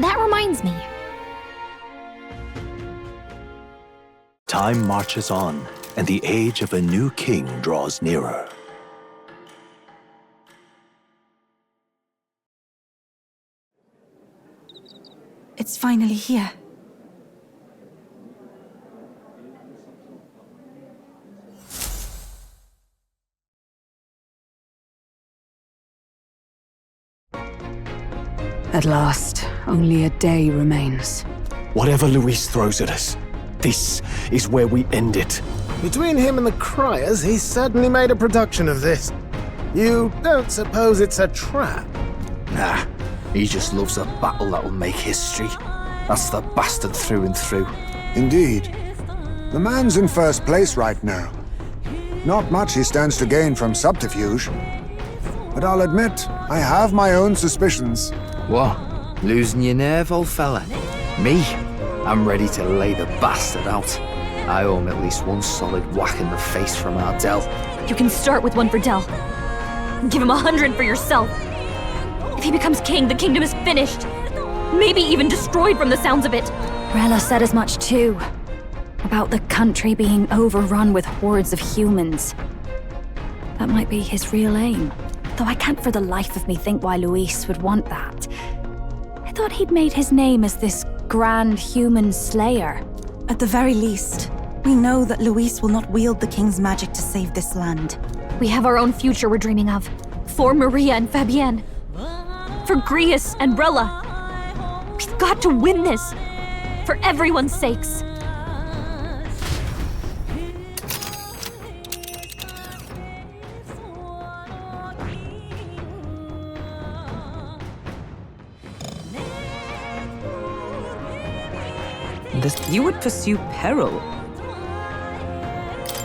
That reminds me. Time marches on, and the age of a new king draws nearer. It's finally here. At last, only a day remains. Whatever Luis throws at us, this is where we end it. Between him and the criers, he's certainly made a production of this. You don't suppose it's a trap? Nah, he just loves a battle that'll make history. That's the bastard through and through. Indeed. The man's in first place right now. Not much he stands to gain from subterfuge. But I'll admit, I have my own suspicions. What? Losing your nerve, old fella? Me? I'm ready to lay the bastard out. I owe him at least one solid whack in the face from Ardell. You can start with one for Del. Give him 100 for yourself. If he becomes king, the kingdom is finished. Maybe even destroyed from the sounds of it. Rella said as much too. About the country being overrun with hordes of humans. That might be his real aim. Though I can't for the life of me think why Luis would want that. I thought he'd made his name as this grand human slayer. At the very least, we know that Luis will not wield the king's magic to save this land. We have our own future we're dreaming of. For Maria and Fabienne. For Grius and Rella. We've got to win this. For everyone's sakes. You would pursue peril.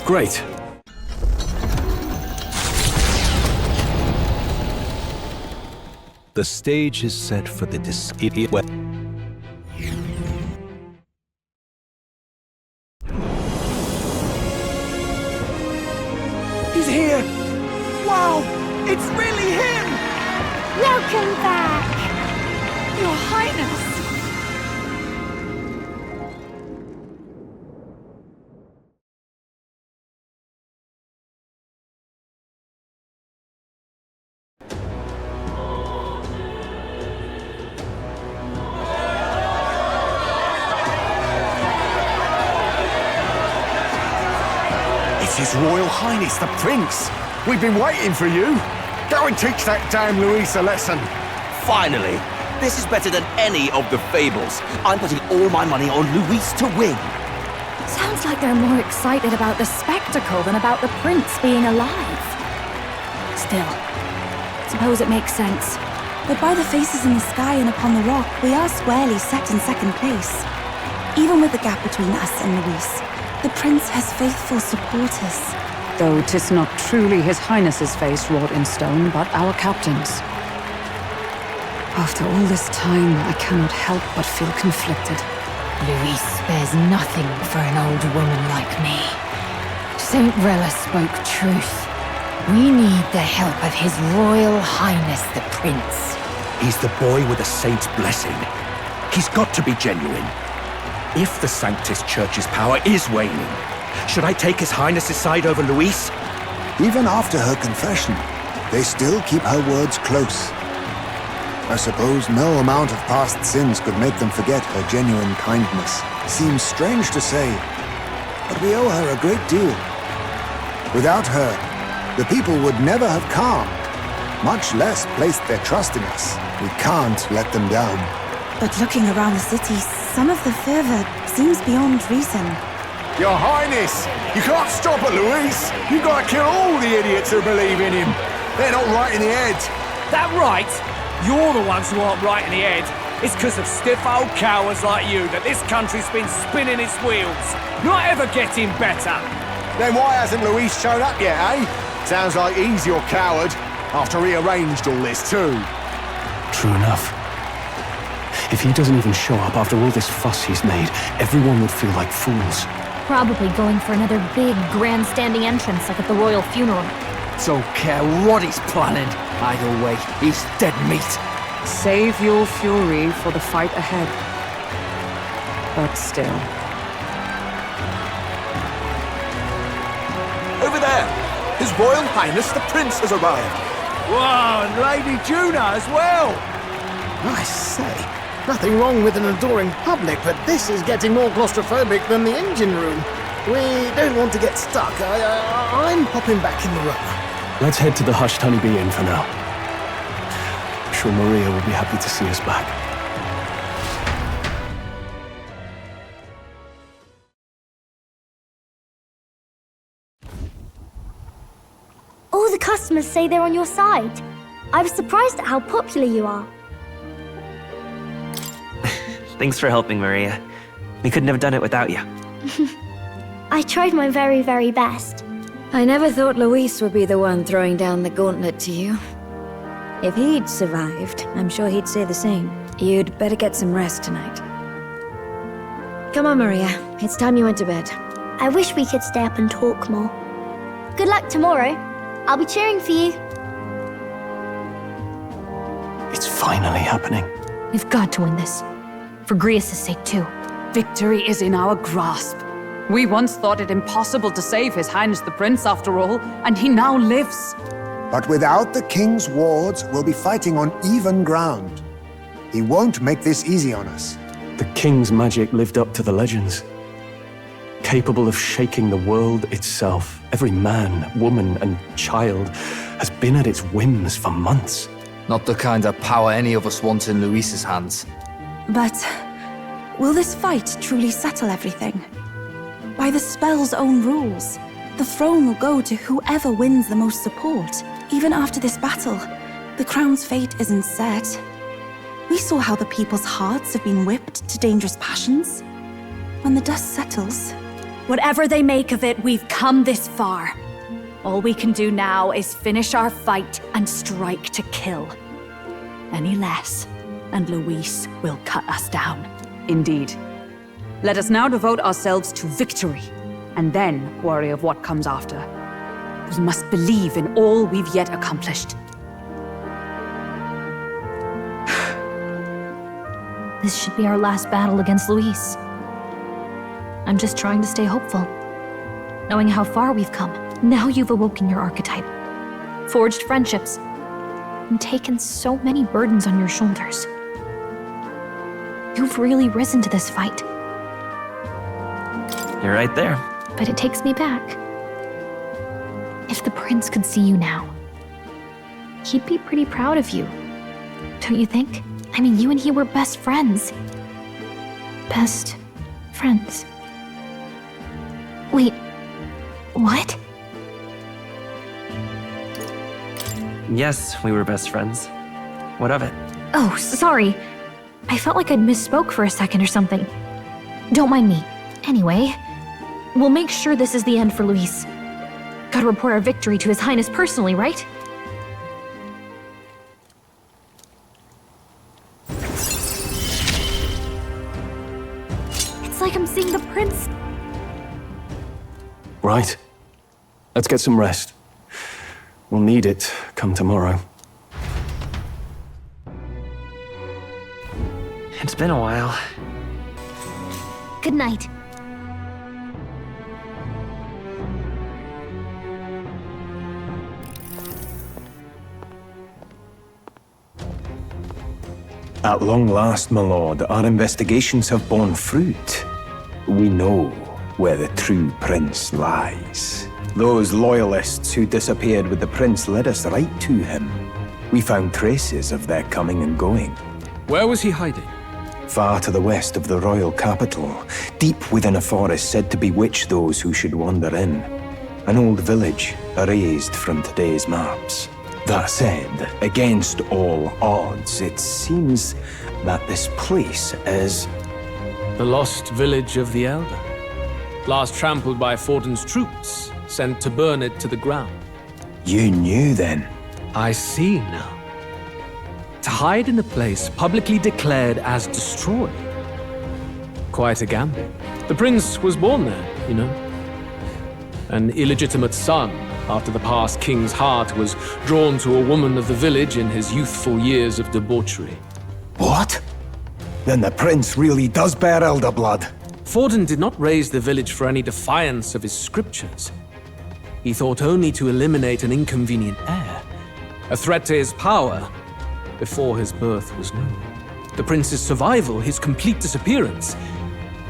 Great. The stage is set for the He's here! Wow! It's really him! Welcome back! Your Highness! His Royal Highness, the Prince! We've been waiting for you! Go and teach that damn Luis a lesson! Finally! This is better than any of the fables. I'm putting all my money on Luis to win. Sounds like they're more excited about the spectacle than about the prince being alive. Still, suppose it makes sense. But by the faces in the sky and upon the rock, we are squarely set in second place. Even with the gap between us and Luis, the prince has faithful supporters. Though 'tis not truly his highness's face wrought in stone, but our captain's. After all this time, I cannot help but feel conflicted. Luis spares nothing for an old woman like me. Saint Rella spoke truth. We need the help of His Royal Highness the Prince. He's the boy with a saint's blessing. He's got to be genuine. If the Sanctus Church's power is waning, should I take His Highness's side over Luis? Even after her confession, they still keep her words close. I suppose no amount of past sins could make them forget her genuine kindness. Seems strange to say, but we owe her a great deal. Without her, the people would never have calm, much less placed their trust in us. We can't let them down. But looking around the city, some of the fervor seems beyond reason. Your Highness, you can't stop at Luis. You've got to kill all the idiots who believe in him. They're not right in the head. That right? You're the ones who aren't right in the head. It's because of stiff old cowards like you that this country's been spinning its wheels. Not ever getting better. Then why hasn't Luis shown up yet, eh? Sounds like he's your coward, after he arranged all this too. True enough. If he doesn't even show up after all this fuss he's made, everyone would feel like fools. Probably going for another big, grandstanding entrance like at the royal funeral. Don't care what he's planning. Either way, he's dead meat. Save your fury for the fight ahead. But still. Over there! His Royal Highness the Prince has arrived! Whoa, and Lady Juna as well! I say, nothing wrong with an adoring public, but this is getting more claustrophobic than the engine room. We don't want to get stuck. I'm popping back in the room. Let's head to the Hushed Honeybee Inn for now. I'm sure Maria will be happy to see us back. All the customers say they're on your side. I was surprised at how popular you are. Thanks for helping, Maria. We couldn't have done it without you. I tried my very, very best. I never thought Luis would be the one throwing down the gauntlet to you. If he'd survived, I'm sure he'd say the same. You'd better get some rest tonight. Come on, Maria. It's time you went to bed. I wish we could stay up and talk more. Good luck tomorrow. I'll be cheering for you. It's finally happening. We've got to win this. For Grius' sake, too. Victory is in our grasp. We once thought it impossible to save His Highness the Prince, after all, and he now lives. But without the king's wards, we'll be fighting on even ground. He won't make this easy on us. The king's magic lived up to the legends. Capable of shaking the world itself. Every man, woman, and child has been at its whims for months. Not the kind of power any of us want in Luis's hands. But will this fight truly settle everything? By the spell's own rules, the throne will go to whoever wins the most support. Even after this battle, the crown's fate isn't set. We saw how the people's hearts have been whipped to dangerous passions. When the dust settles... Whatever they make of it, we've come this far. All we can do now is finish our fight and strike to kill. Any less, and Luis will cut us down. Indeed. Let us now devote ourselves to victory, and then worry of what comes after. We must believe in all we've yet accomplished. This should be our last battle against Luis. I'm just trying to stay hopeful. Knowing how far we've come. Now you've awoken your archetype. Forged friendships. And taken so many burdens on your shoulders. You've really risen to this fight. You're right there. But it takes me back. If the prince could see you now, he'd be pretty proud of you. Don't you think? I mean, you and he were best friends. Best friends. Wait, what? Yes, we were best friends. What of it? Oh, sorry. I felt like I'd misspoke for a second or something. Don't mind me. Anyway, we'll make sure this is the end for Luis. Gotta report our victory to His Highness personally, right? It's like I'm seeing the prince. Right. Let's get some rest. We'll need it come tomorrow. It's been a while. Good night. At long last, my lord, our investigations have borne fruit. We know where the true prince lies. Those loyalists who disappeared with the prince led us right to him. We found traces of their coming and going. Where was he hiding? Far to the west of the royal capital, deep within a forest said to bewitch those who should wander in. An old village, erased from today's maps. That said, against all odds, it seems that this place is... The lost village of the Elder. Last trampled by Fortin's troops, sent to burn it to the ground. You knew then? I see now. To hide in a place publicly declared as destroyed. Quite a gamble. The prince was born there, you know. an illegitimate son after the past king's heart was drawn to a woman of the village in his youthful years of debauchery. What? Then the prince really does bear elder blood. Forden did not raise the village for any defiance of his scriptures. He thought only to eliminate an inconvenient heir, a threat to his power, before his birth was known. The prince's survival, his complete disappearance,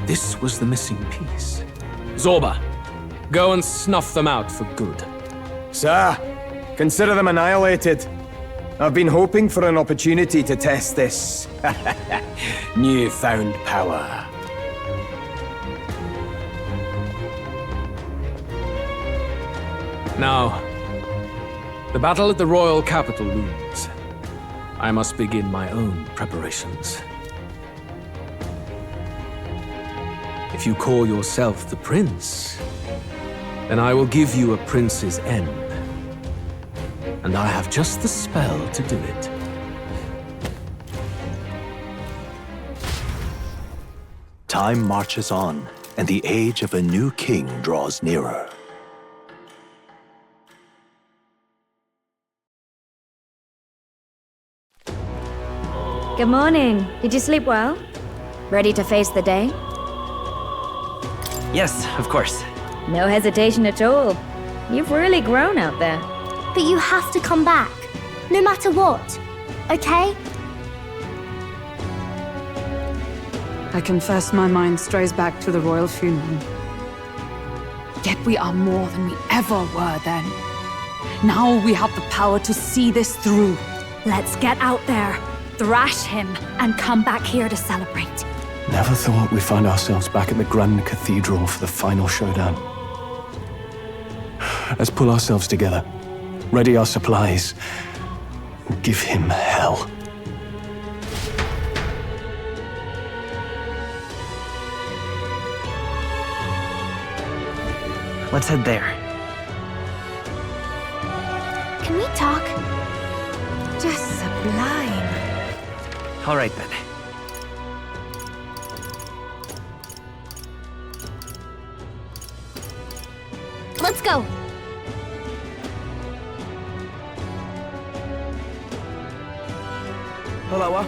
this was the missing piece. Zorba, go and snuff them out for good. Sir, consider them annihilated. I've been hoping for an opportunity to test this newfound power. Now, the battle at the royal capital looms. I must begin my own preparations. If you call yourself the prince, then I will give you a prince's end. And I have just the spell to do it. Time marches on, and the age of a new king draws nearer. Good morning. Did you sleep well? Ready to face the day? Yes, of course. No hesitation at all. You've really grown out there. But you have to come back, no matter what, okay? I confess my mind strays back to the royal funeral. Yet we are more than we ever were then. Now we have the power to see this through. Let's get out there, thrash him, and come back here to celebrate. Never thought we'd find ourselves back at the Grand Cathedral for the final showdown. Let's pull ourselves together, ready our supplies, and give him hell. Let's head there. Can we talk? Just sublime. All right then. Let's go. Hello.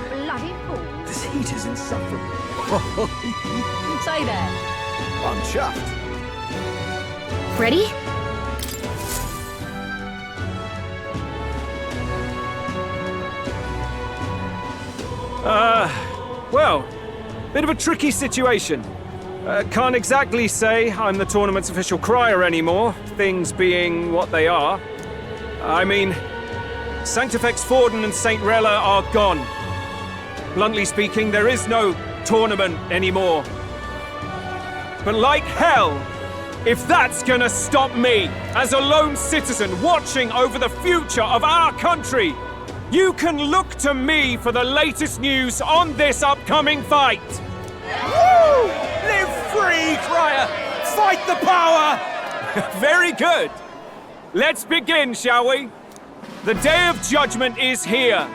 Bloody fool. This heat is insufferable. Say there. I'm chuffed. Ready? Well, bit of a tricky situation. Can't exactly say I'm the tournament's official crier anymore, things being what they are. I mean, Sanctifex Forden and St. Rella are gone. Bluntly speaking, there is no tournament anymore. But like hell, if that's gonna stop me, as a lone citizen watching over the future of our country, you can look to me for the latest news on this upcoming fight. Woo! Live free, crier! Fight the power! Very good. Let's begin, shall we? The Day of Judgment is here.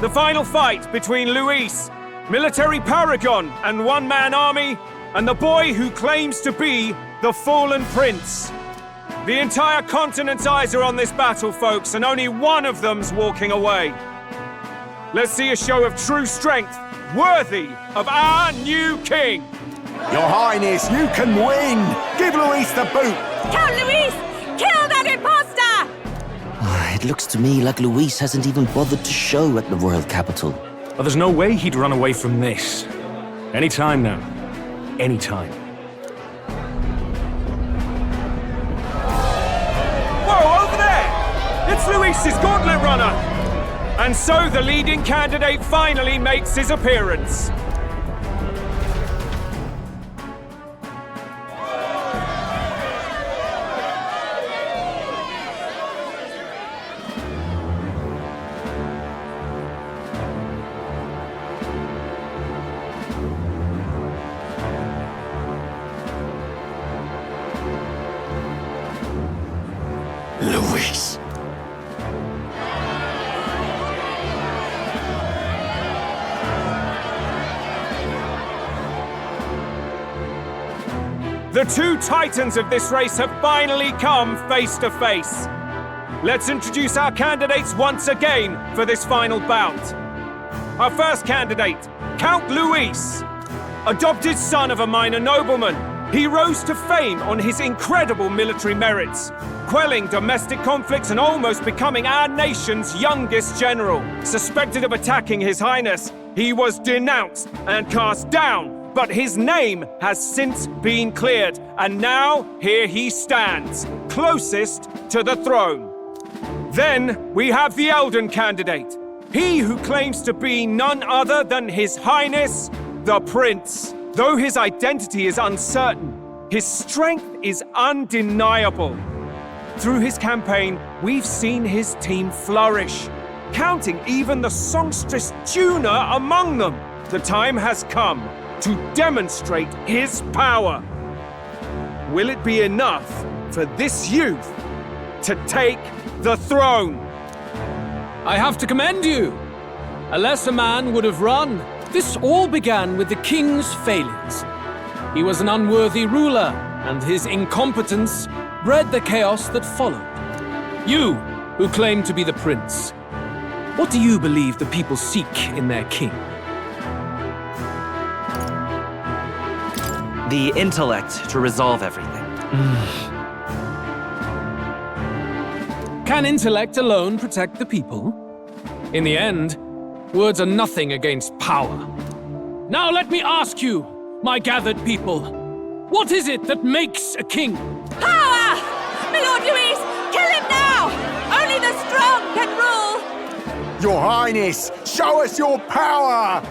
The final fight between Luis, military paragon and one-man army, and the boy who claims to be the fallen prince. The entire continent's eyes are on this battle, folks, and only one of them's walking away. Let's see a show of true strength, worthy of our new king. Your Highness, you can win! Give Luis the boot! Count Luis! Kill that imposter! It looks to me like Luis hasn't even bothered to show at the royal capital. Well, there's no way he'd run away from this. Anytime now. Anytime. Whoa, over there! It's Luis's gauntlet runner! And so the leading candidate finally makes his appearance. Luis. The two titans of this race have finally come face to face. Let's introduce our candidates once again for this final bout. Our first candidate, Count Luis. Adopted son of a minor nobleman, he rose to fame on his incredible military merits, quelling domestic conflicts and almost becoming our nation's youngest general. Suspected of attacking His Highness, he was denounced and cast down, but his name has since been cleared, and now here he stands, closest to the throne. Then we have the Elden candidate, he who claims to be none other than His Highness, the Prince. Though his identity is uncertain, his strength is undeniable. Through his campaign, we've seen his team flourish, counting even the songstress Juna among them. The time has come to demonstrate his power. Will it be enough for this youth to take the throne? I have to commend you. A lesser man would have run. This all began with the king's failures. He was an unworthy ruler, and his incompetence bred the chaos that followed. You, who claim to be the prince, what do you believe the people seek in their king? The intellect to resolve everything. Can intellect alone protect the people? In the end, words are nothing against power. Now let me ask you, my gathered people, what is it that makes a king? Power! My Lord Luis, kill him now! Only the strong can rule! Your Highness, show us your power!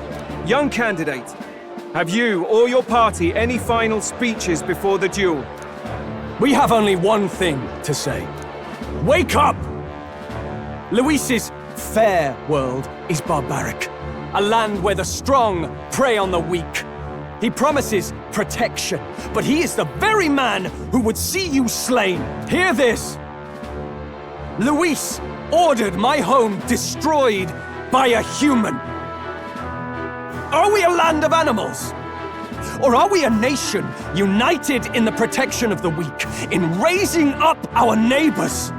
Young candidate, have you or your party any final speeches before the duel? We have only one thing to say. Wake up! Luis's fair world is barbaric. A land where the strong prey on the weak. He promises protection, but he is the very man who would see you slain. Hear this! Luis ordered my home destroyed by a human. Are we a land of animals? Or are we a nation united in the protection of the weak, in raising up our neighbors?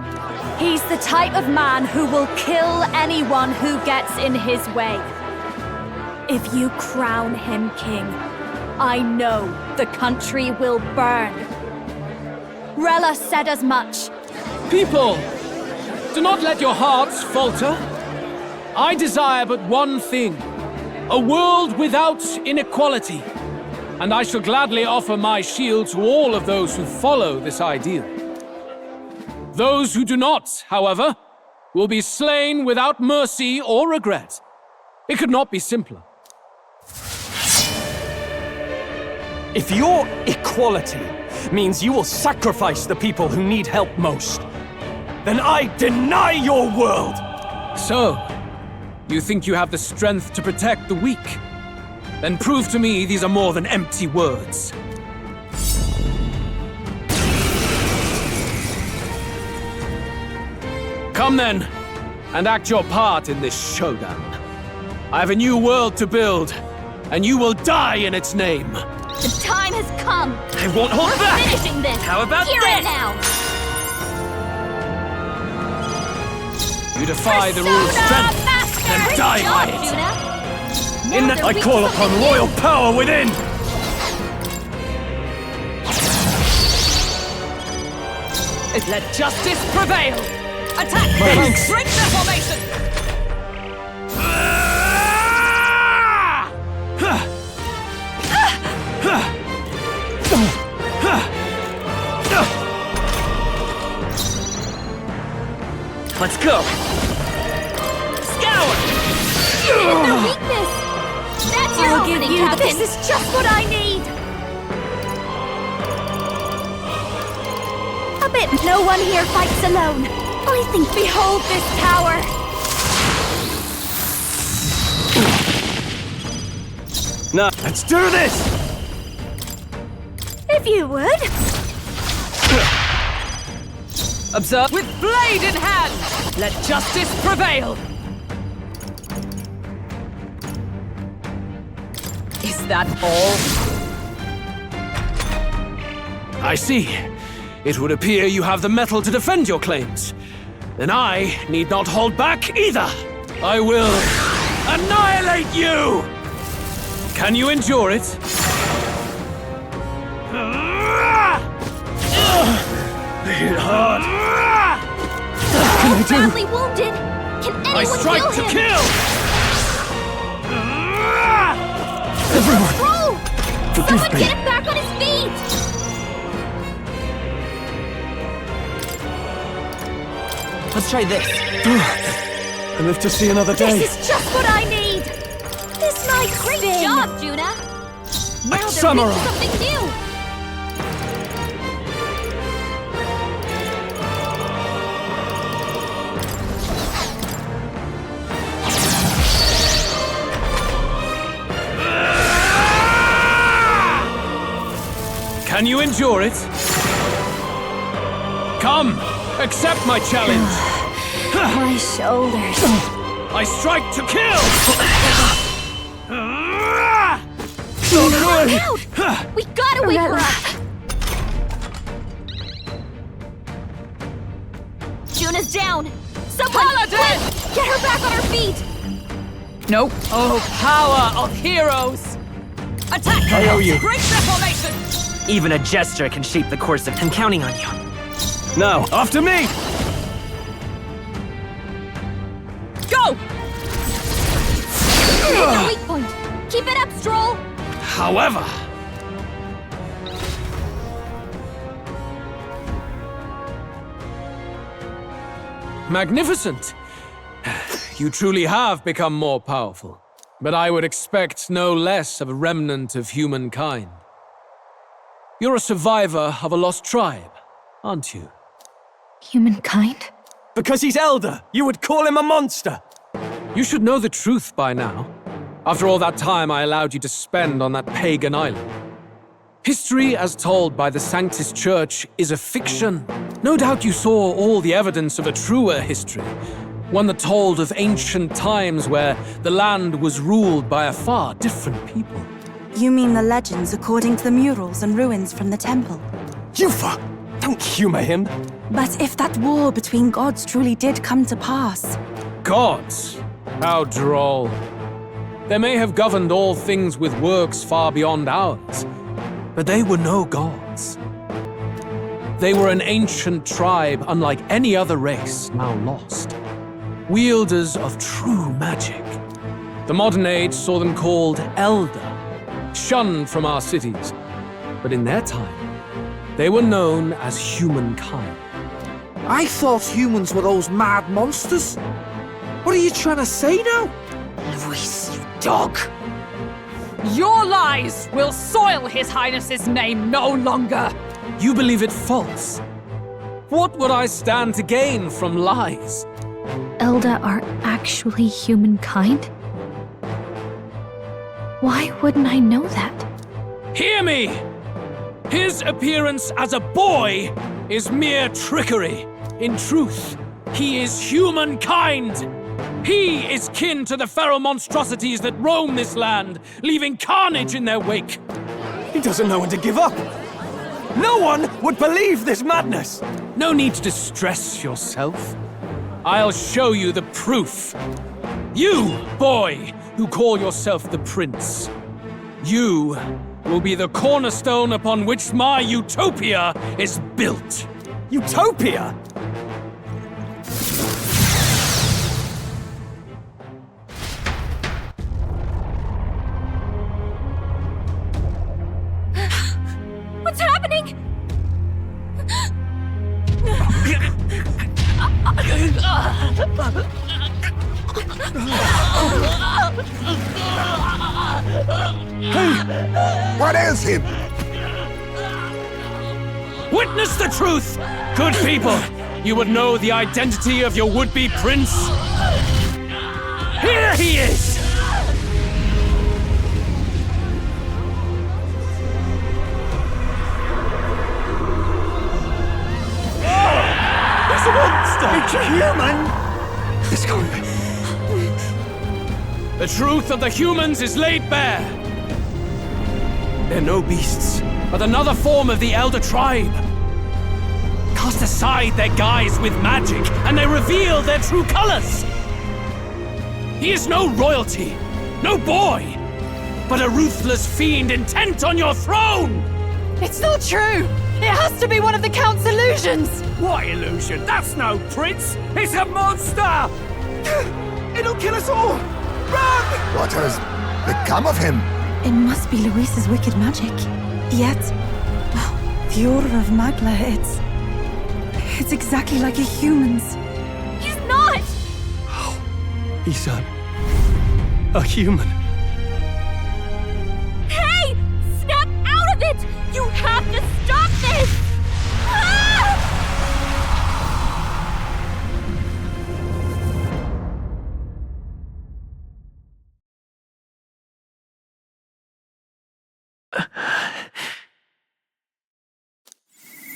He's the type of man who will kill anyone who gets in his way. If you crown him king, I know the country will burn. Rella said as much. People, do not let your hearts falter. I desire but one thing, a world without inequality. And I shall gladly offer my shield to all of those who follow this ideal. Those who do not, however, will be slain without mercy or regret. It could not be simpler. If your equality means you will sacrifice the people who need help most, then I deny your world! So, you think you have the strength to protect the weak? Then prove to me these are more than empty words. Come then, and act your part in this showdown. I have a new world to build, and you will die in its name. The time has come. I won't hold We're back! finishing this. How about Hear this? it now. You defy the rule of strength, then die by it. In that I call upon royal power within! Let justice prevail! Attack! Thanks. Break the formation! Let's go! Scour! No weakness. That's your I'll give opening, you Captain. this is just what I need. A bit. No one here fights alone. I think behold this tower. Now, let's do this! If you would. Observe with blade in hand! Let justice prevail! Is that all? I see. It would appear you have the mettle to defend your claims. Then I need not hold back either. I will annihilate you! Can you endure it? Hit hard. What can I do? Badly wounded. Can anyone I strike heal to him? kill! Everyone! Forgive Someone me. get him back on his feet! Let's try this. I live to see another day. This is just what I need! This might Great job, Juna! Now they're Samurai. making something new! Can you endure it? Come, accept my challenge. My shoulders. I strike to kill. Look out! We gotta wake her up! Juna's down! Someone, quick! Get her back on her feet! Nope. Oh, power of heroes! Attack! I owe you. Great reformation! Even a gesture can shape the course of... I'm counting on you. Now, after me! Go! Hit the weak point! Keep it up, Stroll! However, magnificent! You truly have become more powerful. But I would expect no less of a remnant of humankind. You're a survivor of a lost tribe, aren't you? Humankind? Because he's elder, you would call him a monster! You should know the truth by now. After all that time I allowed you to spend on that pagan island. History as told by the Sanctus Church is a fiction. No doubt you saw all the evidence of a truer history. One that told of ancient times where the land was ruled by a far different people. You mean the legends according to the murals and ruins from the temple? Yufa! Don't humor him! But if that war between gods truly did come to pass... Gods? How droll. They may have governed all things with works far beyond ours, but they were no gods. They were an ancient tribe unlike any other race now lost. Wielders of true magic. The modern age saw them called Elder, shunned from our cities. But in their time, they were known as humankind. I thought humans were those mad monsters. What are you trying to say now? Luis, you dog! Your lies will soil His Highness's name no longer! You believe it false? What would I stand to gain from lies? Elda are actually humankind? Why wouldn't I know that? Hear me! His appearance as a boy is mere trickery. In truth, he is humankind! He is kin to the feral monstrosities that roam this land, leaving carnage in their wake. He doesn't know when to give up! No one would believe this madness! No need to distress yourself. I'll show you the proof. You, boy, who call yourself the prince. You will be the cornerstone upon which my utopia is built. Utopia? What's happening? What ails him? Witness the truth! Good people, you would know the identity of your would-be prince. Here he is! He's a monster! It's a human! This can't be. The truth of the humans is laid bare. They're no beasts. but another form of the Elder Tribe. Cast aside their guise with magic, and they reveal their true colors. He is no royalty, no boy, but a ruthless fiend intent on your throne! It's not true! It has to be one of the Count's illusions! What illusion? That's no prince! It's a monster! It'll kill us all! Run! What has become of him? It must be Luis's wicked magic. Yet, the aura of Magla, it's exactly like a human's. He's not! He's a human. Hey! Snap out of it! You have to stop this! Ah!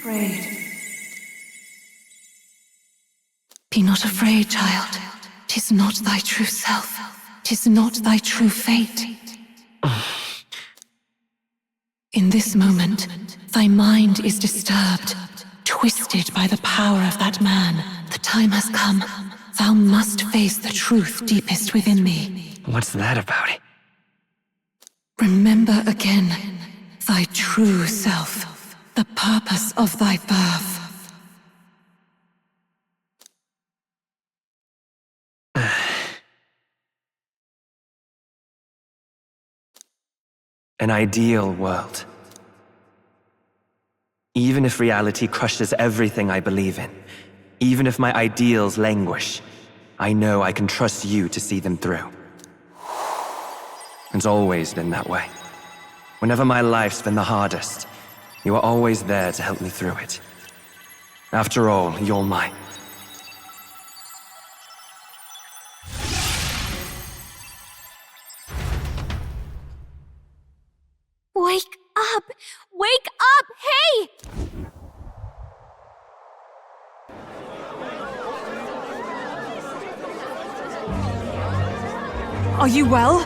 Afraid. Be not afraid, child. 'Tis not thy true self. 'Tis not thy true fate. In this moment, thy mind is disturbed, twisted by the power of that man. The time has come. Thou must face the truth deepest within thee. What's that about? Remember again thy true self, the purpose of thy birth. An ideal world. Even if reality crushes everything I believe in, even if my ideals languish, I know I can trust you to see them through. It's always been that way. Whenever my life's been the hardest, you are always there to help me through it. After all, you're mine. Wake up! Wake up! Hey! Are you well?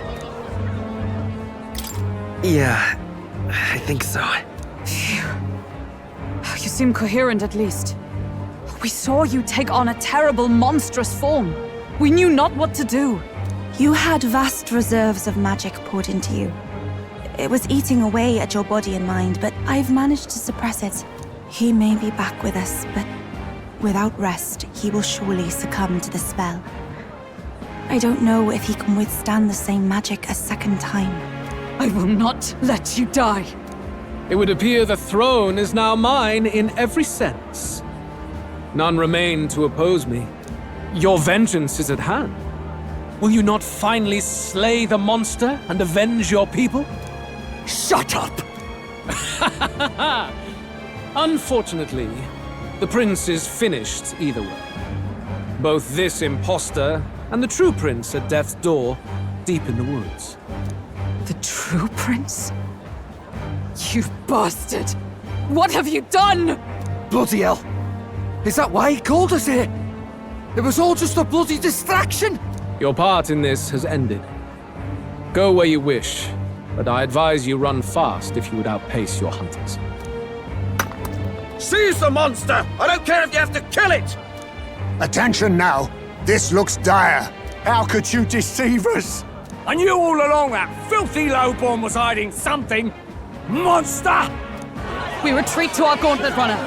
Yeah, I think so. Phew. You seem coherent at least. We saw you take on a terrible, monstrous form. We knew not what to do. You had vast reserves of magic poured into you. It was eating away at your body and mind, but I've managed to suppress it. He may be back with us, but without rest, he will surely succumb to the spell. I don't know if he can withstand the same magic a second time. I will not let you die. It would appear the throne is now mine in every sense. None remain to oppose me. Your vengeance is at hand. Will you not finally slay the monster and avenge your people? Shut up! Unfortunately, the prince is finished either way. Both this imposter and the true prince at death's door, deep in the woods. The true prince? You bastard! What have you done? Bloody hell! Is that why he called us here? It was all just a bloody distraction! Your part in this has ended. Go where you wish, but I advise you run fast if you would outpace your hunters. Seize the monster! I don't care if you have to kill it! Attention now. This looks dire. How could you deceive us? I knew all along that filthy lowborn was hiding something! Monster! We retreat to our gauntlet runner.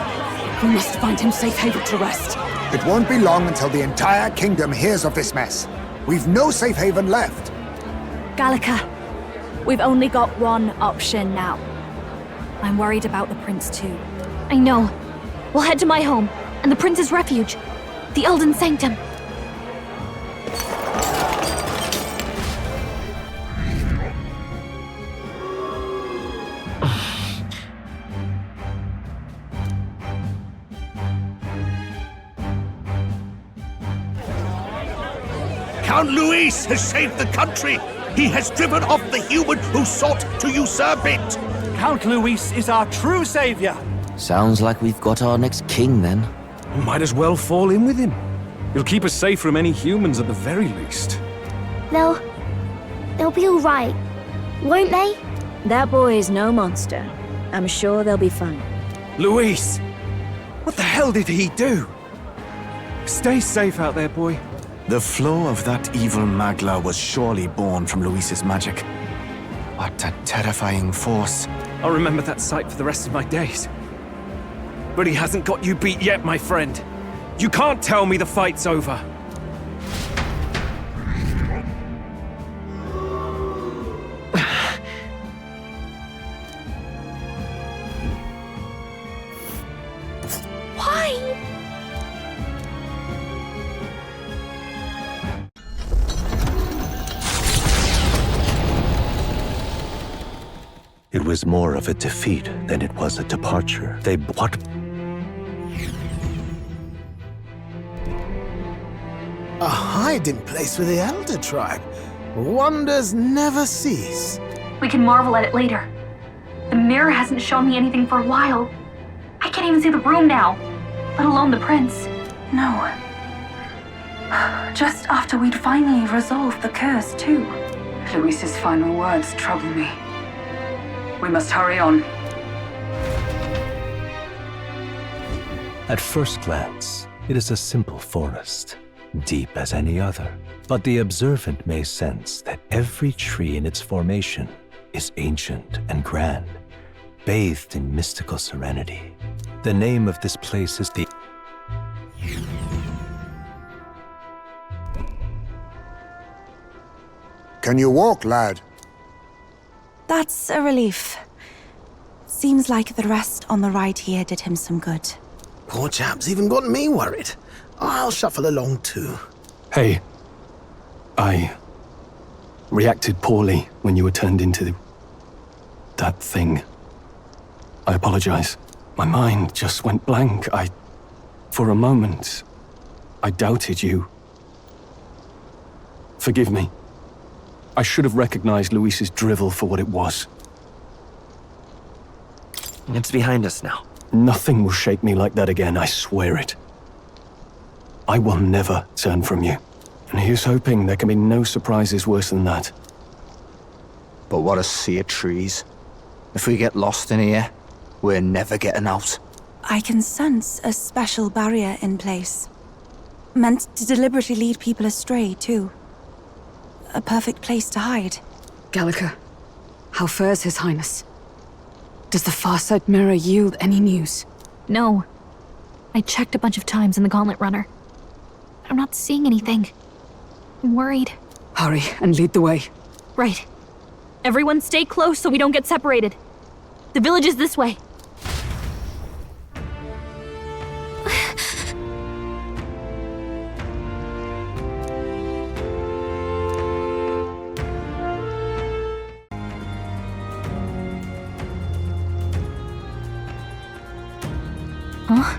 We must find him safe haven to rest. It won't be long until the entire kingdom hears of this mess. We've no safe haven left. Gallica, we've only got one option now. I'm worried about the prince too. I know. We'll head to my home, and the prince's refuge. The Elden Sanctum. Count Luis has saved the country. He has driven off the human who sought to usurp it. Count Luis is our true savior. Sounds like we've got our next king, then. Might as well fall in with him. He'll keep us safe from any humans at the very least. They'll be all right, won't they? That boy is no monster. I'm sure they'll be fine. Luis! What the hell did he do? Stay safe out there, boy. The flow of that evil Magla was surely born from Luis's magic. What a terrifying force. I'll remember that sight for the rest of my days. But he hasn't got you beat yet, my friend. You can't tell me the fight's over. Why? It was more of a defeat than it was a departure. What? A hiding place for the Elder Tribe. Wonders never cease. We can marvel at it later. The mirror hasn't shown me anything for a while. I can't even see the room now, let alone the prince. No. Just after we'd finally resolved the curse, too. Luis's final words trouble me. We must hurry on. At first glance, it is a simple forest, deep as any other. But the observant may sense that every tree in its formation is ancient and grand, bathed in mystical serenity. The name of this place is the... Can you walk, lad? That's a relief. Seems like the rest on the ride here did him some good. Poor chap's even got me worried. I'll shuffle along too. Hey, I reacted poorly when you were turned into that thing. I apologize. My mind just went blank. For a moment, I doubted you. Forgive me. I should have recognized Luis's drivel for what it was. It's behind us now. Nothing will shake me like that again, I swear it. I will never turn from you. And here's hoping there can be no surprises worse than that. But what a sea of trees. If we get lost in here, we're never getting out. I can sense a special barrier in place. Meant to deliberately lead people astray, too. A perfect place to hide. Gallica, how fares His Highness? Does the Farsight mirror yield any news? No. I checked a bunch of times in the Gauntlet Runner. I'm not seeing anything. I'm worried. Hurry and lead the way. Right. Everyone stay close so we don't get separated. The village is this way. Huh?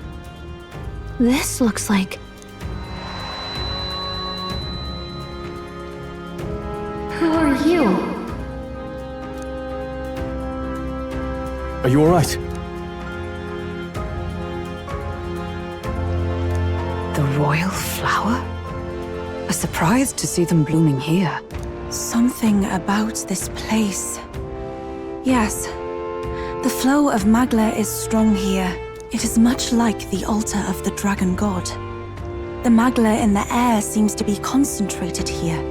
This looks like... Who are you? Are you all right? The royal flower? A surprise to see them blooming here. Something about this place. Yes. The flow of Magla is strong here. It is much like the altar of the dragon god. The Magla in the air seems to be concentrated here.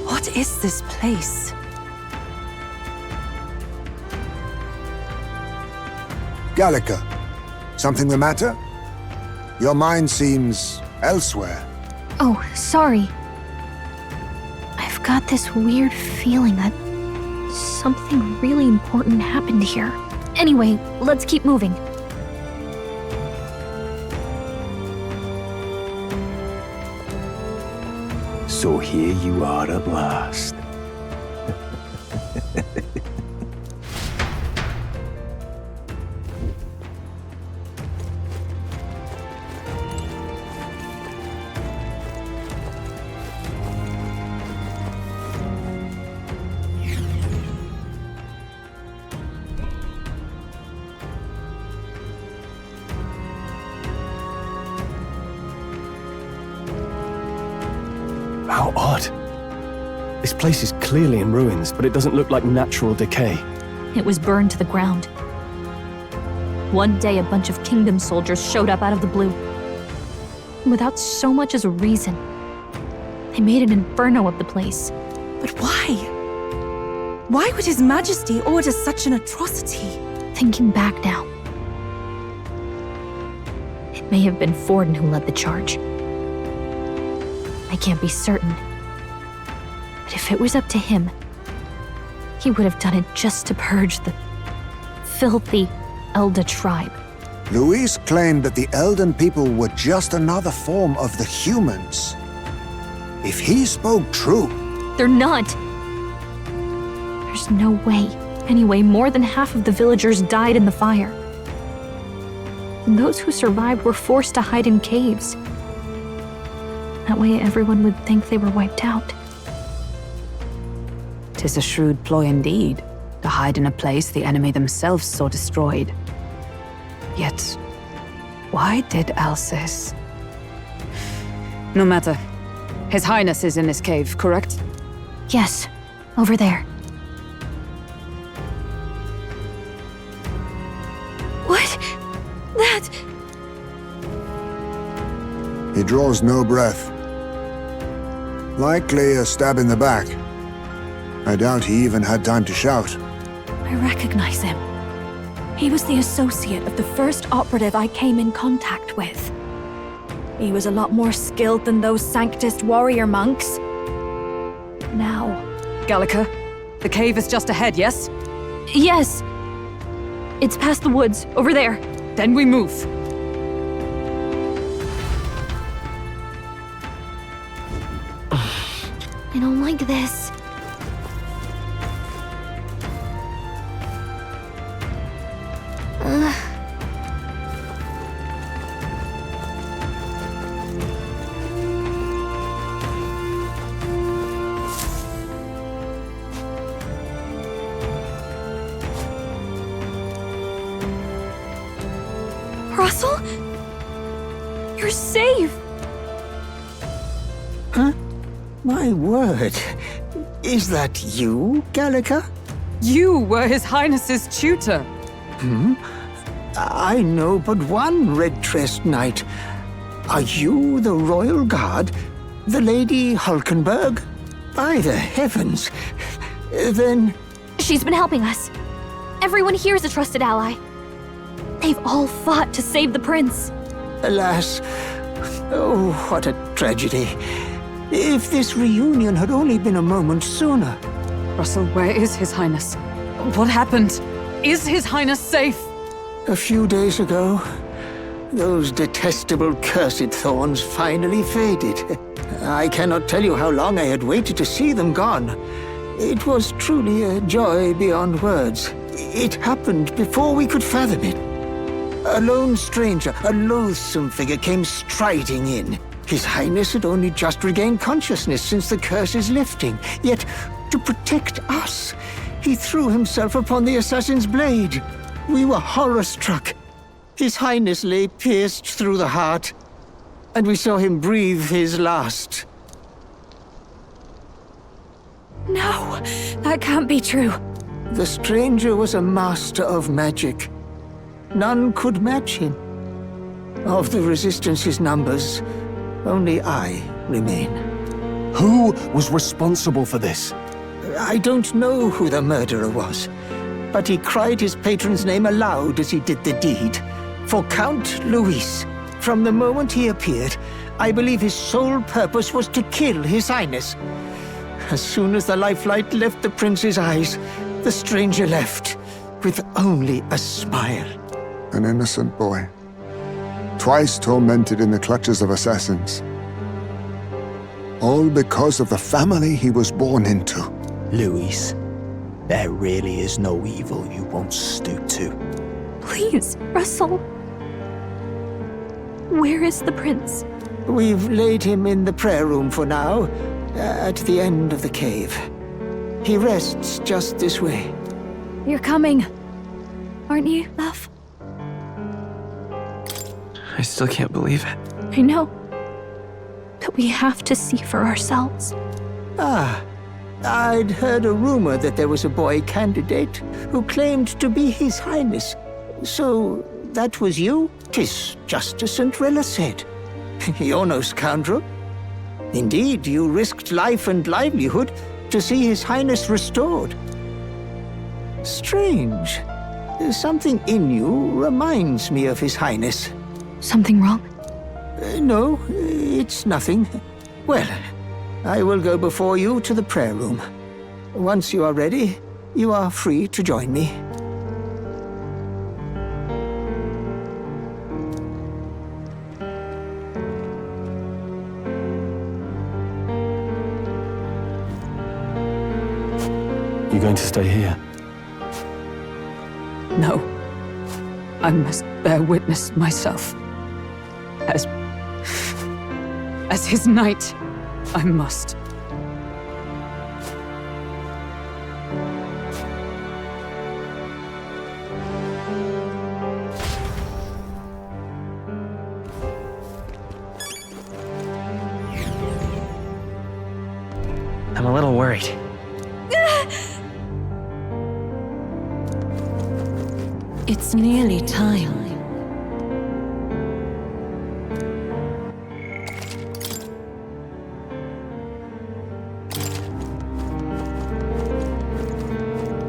What is this place? Gallica, something the matter? Your mind seems elsewhere. Oh, sorry. I've got this weird feeling that something really important happened here. Anyway, let's keep moving. So here you are at last. How odd. This place is clearly in ruins, but it doesn't look like natural decay. it was burned to the ground. One day, a bunch of kingdom soldiers showed up out of the blue. Without so much as a reason, they made an inferno of the place. But why? Why would His Majesty order such an atrocity? Thinking back now, it may have been Forden who led the charge. I can't be certain, but if it was up to him, he would have done it just to purge the filthy Elda tribe. Luis claimed that the Elden people were just another form of the humans. If he spoke true... They're not! There's no way. Anyway, more than half of the villagers died in the fire. And those who survived were forced to hide in caves. That way everyone would think they were wiped out. 'Tis a shrewd ploy indeed, to hide in a place the enemy themselves saw destroyed. Yet, why did Alcest? No matter. His Highness is in this cave, correct? Yes, over there. What? That... He draws no breath. Likely a stab in the back. I doubt he even had time to shout. I recognize him. He was the associate of the first operative I came in contact with. He was a lot more skilled than those Sanctist warrior monks. Now... Gallica, the cave is just ahead, yes? Yes! It's past the woods, over there. Then we move. I don't like this. Russell? You're safe! Huh? My word. Is that you, Gallica? You were His Highness's tutor. Hmm? I know but one red-tressed knight. Are you the Royal Guard? The Lady Hulkenberg? By the heavens! Then... She's been helping us. Everyone here is a trusted ally. They've all fought to save the prince. Alas. Oh, what a tragedy. If this reunion had only been a moment sooner. Russell, where is His Highness? What happened? Is His Highness safe? A few days ago, those detestable cursed thorns finally faded. I cannot tell you how long I had waited to see them gone. It was truly a joy beyond words. It happened before we could fathom it. A lone stranger, a loathsome figure, came striding in. His Highness had only just regained consciousness since the curse's lifting. Yet, to protect us, he threw himself upon the assassin's blade. We were horror-struck. His Highness lay pierced through the heart, and we saw him breathe his last. No, that can't be true. The stranger was a master of magic. None could match him. Of the Resistance's numbers, only I remain. Who was responsible for this? I don't know who the murderer was, but he cried his patron's name aloud as he did the deed. For Count Luis, from the moment he appeared, I believe his sole purpose was to kill His Highness. As soon as the lifelight left the prince's eyes, the stranger left, with only a smile. An innocent boy. Twice tormented in the clutches of assassins. All because of the family he was born into. Luis, there really is no evil you won't stoop to. Please, Russell. Where is the prince? We've laid him in the prayer room for now, at the end of the cave. He rests just this way. You're coming, aren't you, love? I still can't believe it. I know. But we have to see for ourselves. Ah, I'd heard a rumor that there was a boy candidate who claimed to be His Highness. So, that was you? 'Tis just as St. Rilla said. You're no scoundrel. Indeed, you risked life and livelihood to see His Highness restored. Strange. Something in you reminds me of His Highness. Something wrong? No, it's nothing. Well, I will go before you to the prayer room. Once you are ready, you are free to join me. You going to stay here? No. I must bear witness myself. As his knight, I must. I'm a little worried. It's nearly time.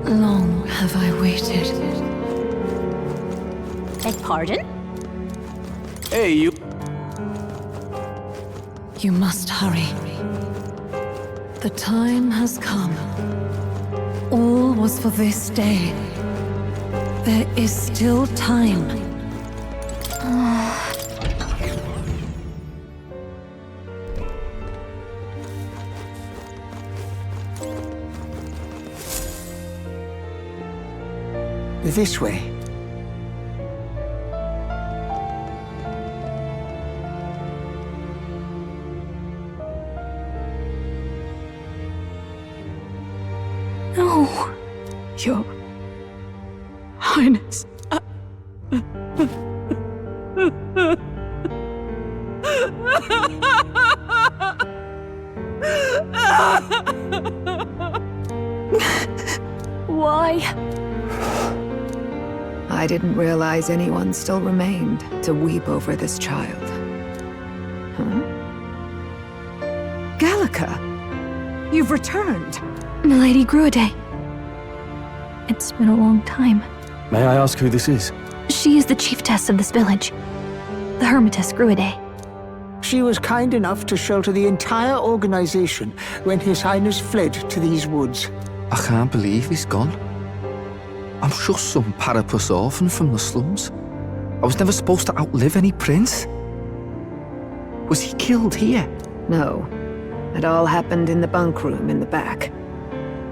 Long have I waited. Beg pardon? Hey, you... You must hurry. The time has come. All was for this day. There is still time. This way. No. Your Highness. Why? I didn't realize anyone still remained to weep over this child. Huh? Gallica! You've returned! Milady Gruaday. It's been a long time. May I ask who this is? She is the chiefess of this village. The Hermitess Gruaday. She was kind enough to shelter the entire organization when His Highness fled to these woods. I can't believe he's gone. I'm just some parapus orphan from the slums. I was never supposed to outlive any prince. Was he killed here? No. It all happened in the bunk room in the back.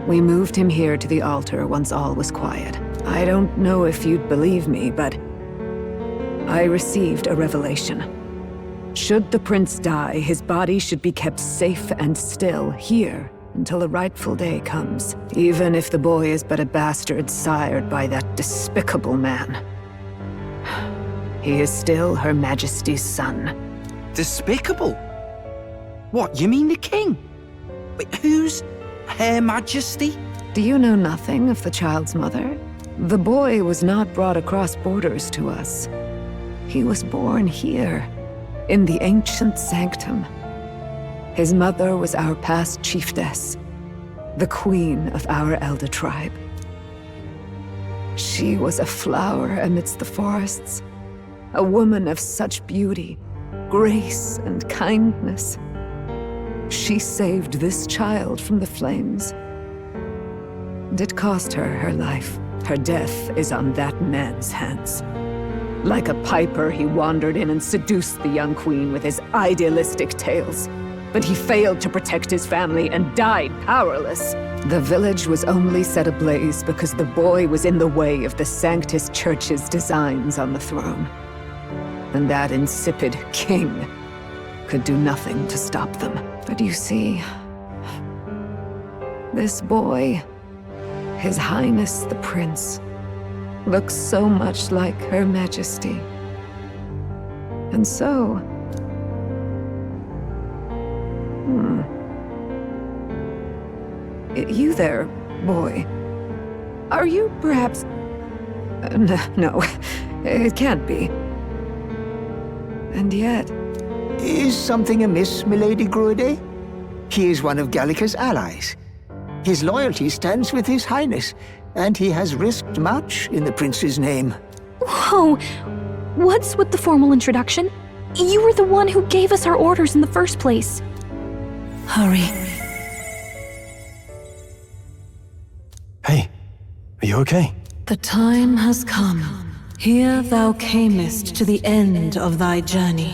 We moved him here to the altar once all was quiet. I don't know if you'd believe me, but I received a revelation. Should the prince die, his body should be kept safe and still here until the rightful day comes, even if the boy is but a bastard sired by that despicable man. He is still Her Majesty's son. Despicable? What, you mean the king? Wait, who's Her Majesty? Do you know nothing of the child's mother? The boy was not brought across borders to us. He was born here, in the ancient sanctum. His mother was our past chiefess, the queen of our elder tribe. She was a flower amidst the forests, a woman of such beauty, grace, and kindness. She saved this child from the flames. And it cost her her life. Her death is on that man's hands. Like a piper, he wandered in and seduced the young queen with his idealistic tales. But he failed to protect his family and died powerless. The village was only set ablaze because the boy was in the way of the Sanctus Church's designs on the throne. And that insipid king could do nothing to stop them. But you see, this boy, His Highness the Prince, looks so much like Her Majesty. And so... You there, boy. Are you perhaps... No, it can't be. And yet... Is something amiss, milady Gruide? He is one of Gallica's allies. His loyalty stands with His Highness, and he has risked much in the prince's name. Whoa! What's with the formal introduction? You were the one who gave us our orders in the first place. Hurry. Hey, are you okay? The time has come. Here thou camest to the end of thy journey.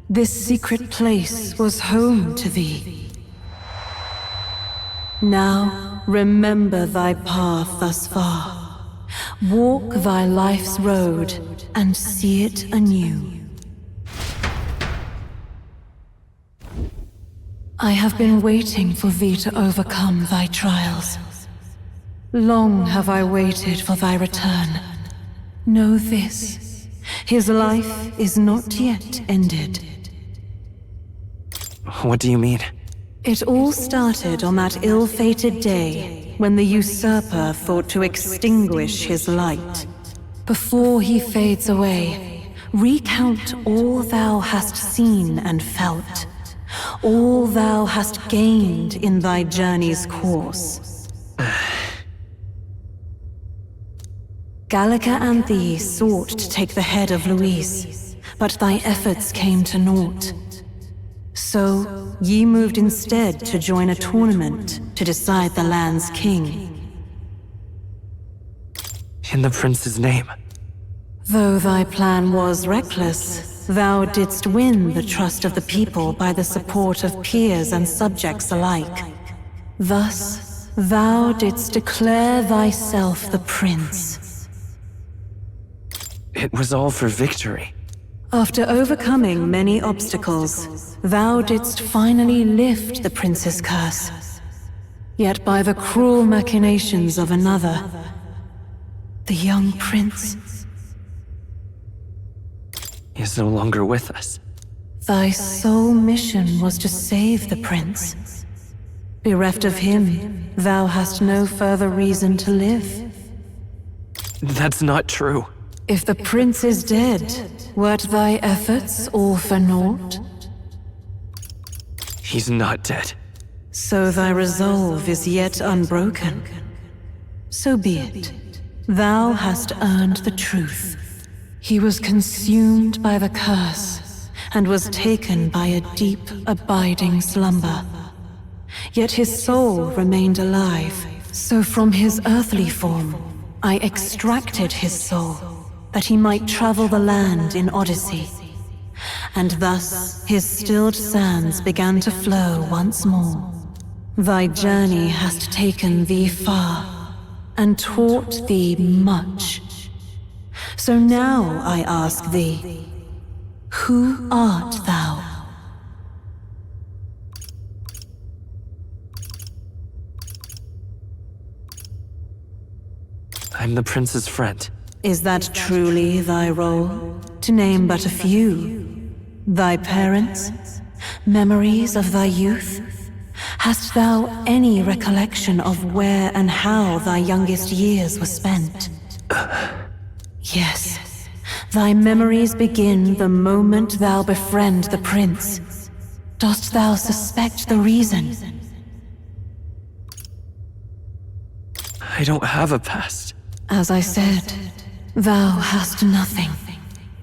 This secret place was home to thee. Now remember thy path thus far. Walk thy life's road and see it anew. I have been waiting for thee to overcome thy trials. Long have I waited for thy return. Know this, his life is not yet ended. What do you mean? It all started on that ill-fated day when the usurper thought to extinguish his light. Before he fades away, recount all thou hast seen and felt, all thou hast gained in thy journey's course. Gallica and thee sought to take the head of Luis, but thy efforts came to naught. So, ye moved instead to join a tournament to decide the land's king. In the prince's name. Though thy plan was reckless, thou didst win the trust of the people by the support of peers and subjects alike. Thus, thou didst declare thyself the prince. It was all for victory. After overcoming many obstacles, thou didst finally lift the prince's curse. Yet by the cruel machinations of another, the young prince is no longer with us. Thy sole mission was to save the prince. Bereft of him, thou hast no further reason to live. That's not true. If the prince is dead, wert thy efforts all for naught? He's not dead. So thy resolve is yet unbroken. So be it. Thou hast earned the truth. He was consumed by the curse, and was taken by a deep, abiding slumber. Yet his soul remained alive, so from his earthly form, I extracted his soul, that he might travel the land in Odyssey. And thus his stilled sands began to flow once more. Thy journey hast taken thee far, and taught thee much. So now I ask thee, who art thou? I'm the prince's friend. Is that truly thy role? To name but a few. Thy parents? Memories of thy youth? Hast thou any recollection of where and how thy youngest years were spent? Yes. Thy memories begin the moment thou befriend the prince. Dost thou suspect the reason? I don't have a past. As I said, thou hast nothing.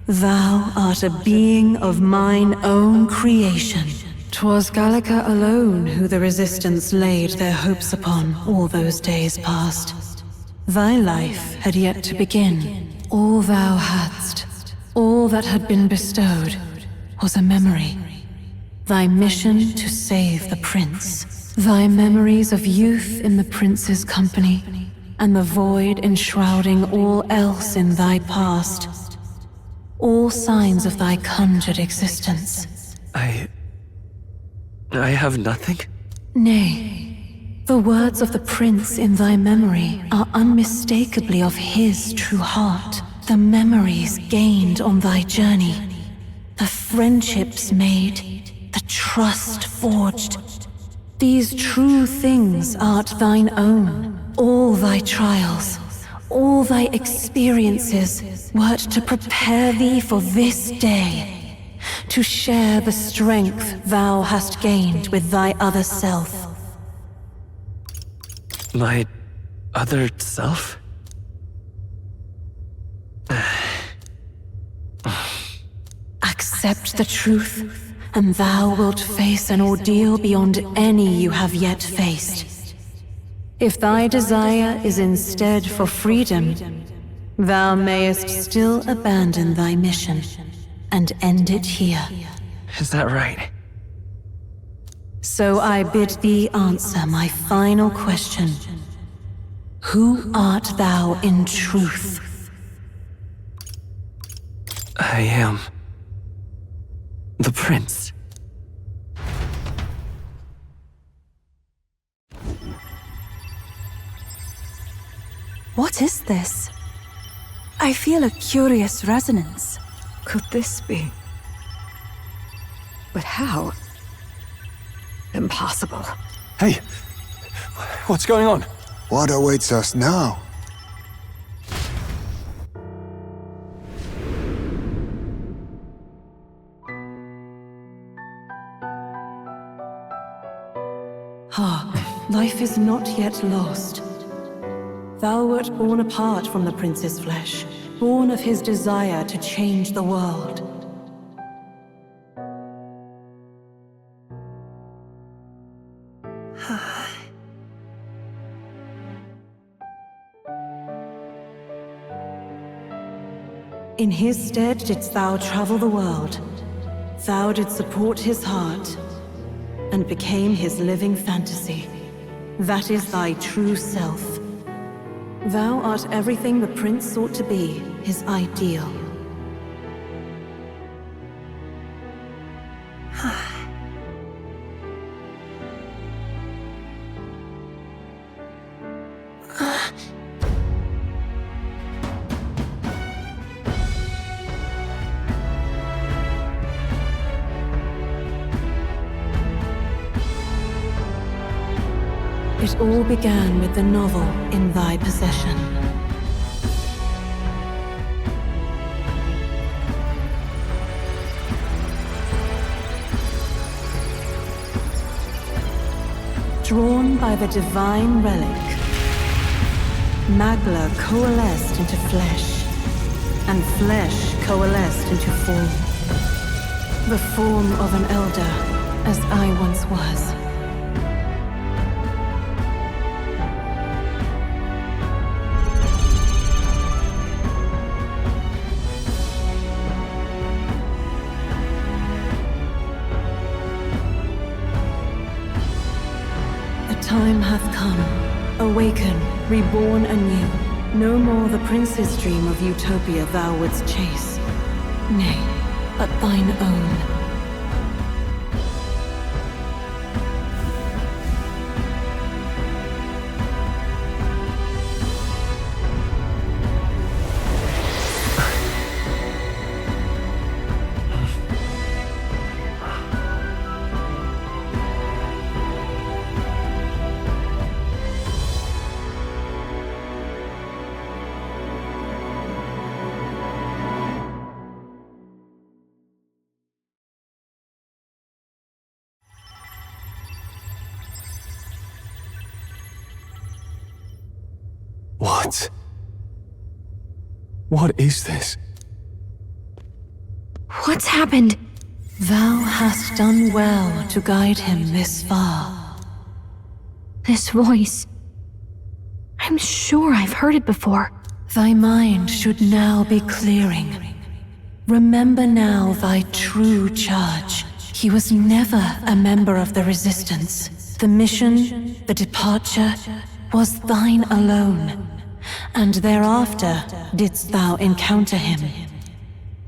Thou art a being of mine own creation. 'Twas Gallica alone who the Resistance laid their hopes upon all those days past. Thy life had yet to begin. All thou hadst, all that had been bestowed, was a memory. Thy mission to save the prince. Thy memories of youth in the prince's company, and the void enshrouding all else in thy past. All signs of thy conjured existence. I have nothing? Nay, the words of the prince in thy memory are unmistakably of his true heart. The memories gained on thy journey, the friendships made, the trust forged, These true things art thine own. All thy trials, all thy experiences wert to prepare thee for this day, to share the strength thou hast gained with thy other self. My other self? Accept the truth, and thou wilt face an ordeal beyond any you have yet faced. If thy desire is instead for freedom, thou mayest still abandon thy mission and end it here. Is that right? So I bid thee answer my final question. Who art thou in truth? I am the prince. What is this? I feel a curious resonance. Could this be? But how? Impossible. Hey! What's going on? What awaits us now? Hark, life is not yet lost. Thou wert born apart from the prince's flesh, born of his desire to change the world. In his stead didst thou travel the world. Thou didst support his heart, and became his living fantasy. That is thy true self. Thou art everything the prince sought to be, his ideal. It all began with the novel in thy possession. Drawn by the divine relic, Magla coalesced into flesh, and flesh coalesced into form. The form of an elder, as I once was. Time hath come. Awaken, reborn anew. No more the prince's dream of utopia thou wouldst chase. Nay, but thine own. What is this? What's happened? Thou hast done well to guide him this far. This voice. I'm sure I've heard it before. Thy mind should now be clearing. Remember now thy true charge. He was never a member of the Resistance. The mission, the departure, was thine alone. And thereafter didst thou encounter him.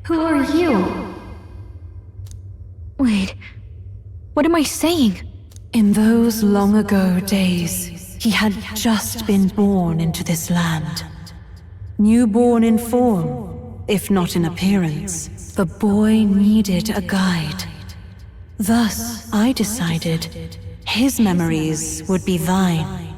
Who are you? Wait, what am I saying? In those long ago days, he had just been born into this land. Newborn in form, if not in appearance, the boy needed a guide. Thus, I decided his memories would be thine.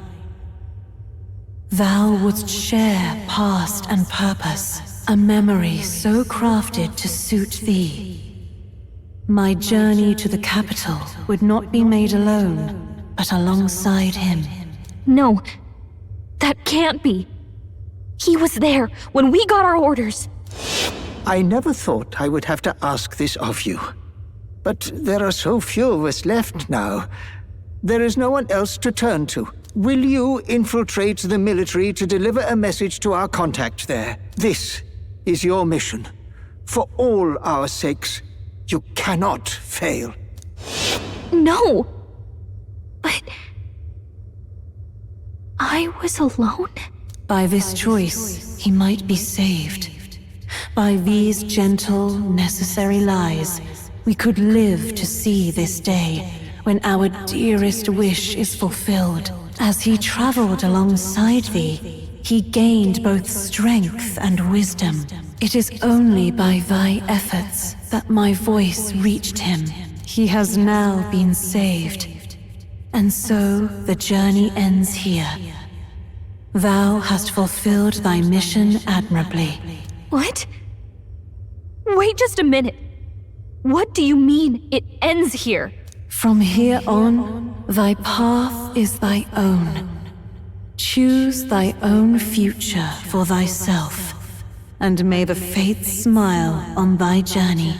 Thou wouldst share past and purpose, a memory so crafted to suit thee. My journey to the capital would not be made alone, but alongside him. No, that can't be. He was there when we got our orders. I never thought I would have to ask this of you. But there are so few of us left now. There is no one else to turn to. Will you infiltrate the military to deliver a message to our contact there? This is your mission. For all our sakes, you cannot fail. No! But... I was alone? By this choice, he might be saved. By these gentle, necessary lies, we could live to see this day when our dearest wish is fulfilled. As he traveled alongside thee, he gained both strength and wisdom. It is only by thy efforts that my voice reached him. He has now been saved. And so the journey ends here. Thou hast fulfilled thy mission admirably. What? Wait just a minute. What do you mean, it ends here? From here on, thy path is thy own. Choose thy own future for thyself, and may the fates smile on thy journey.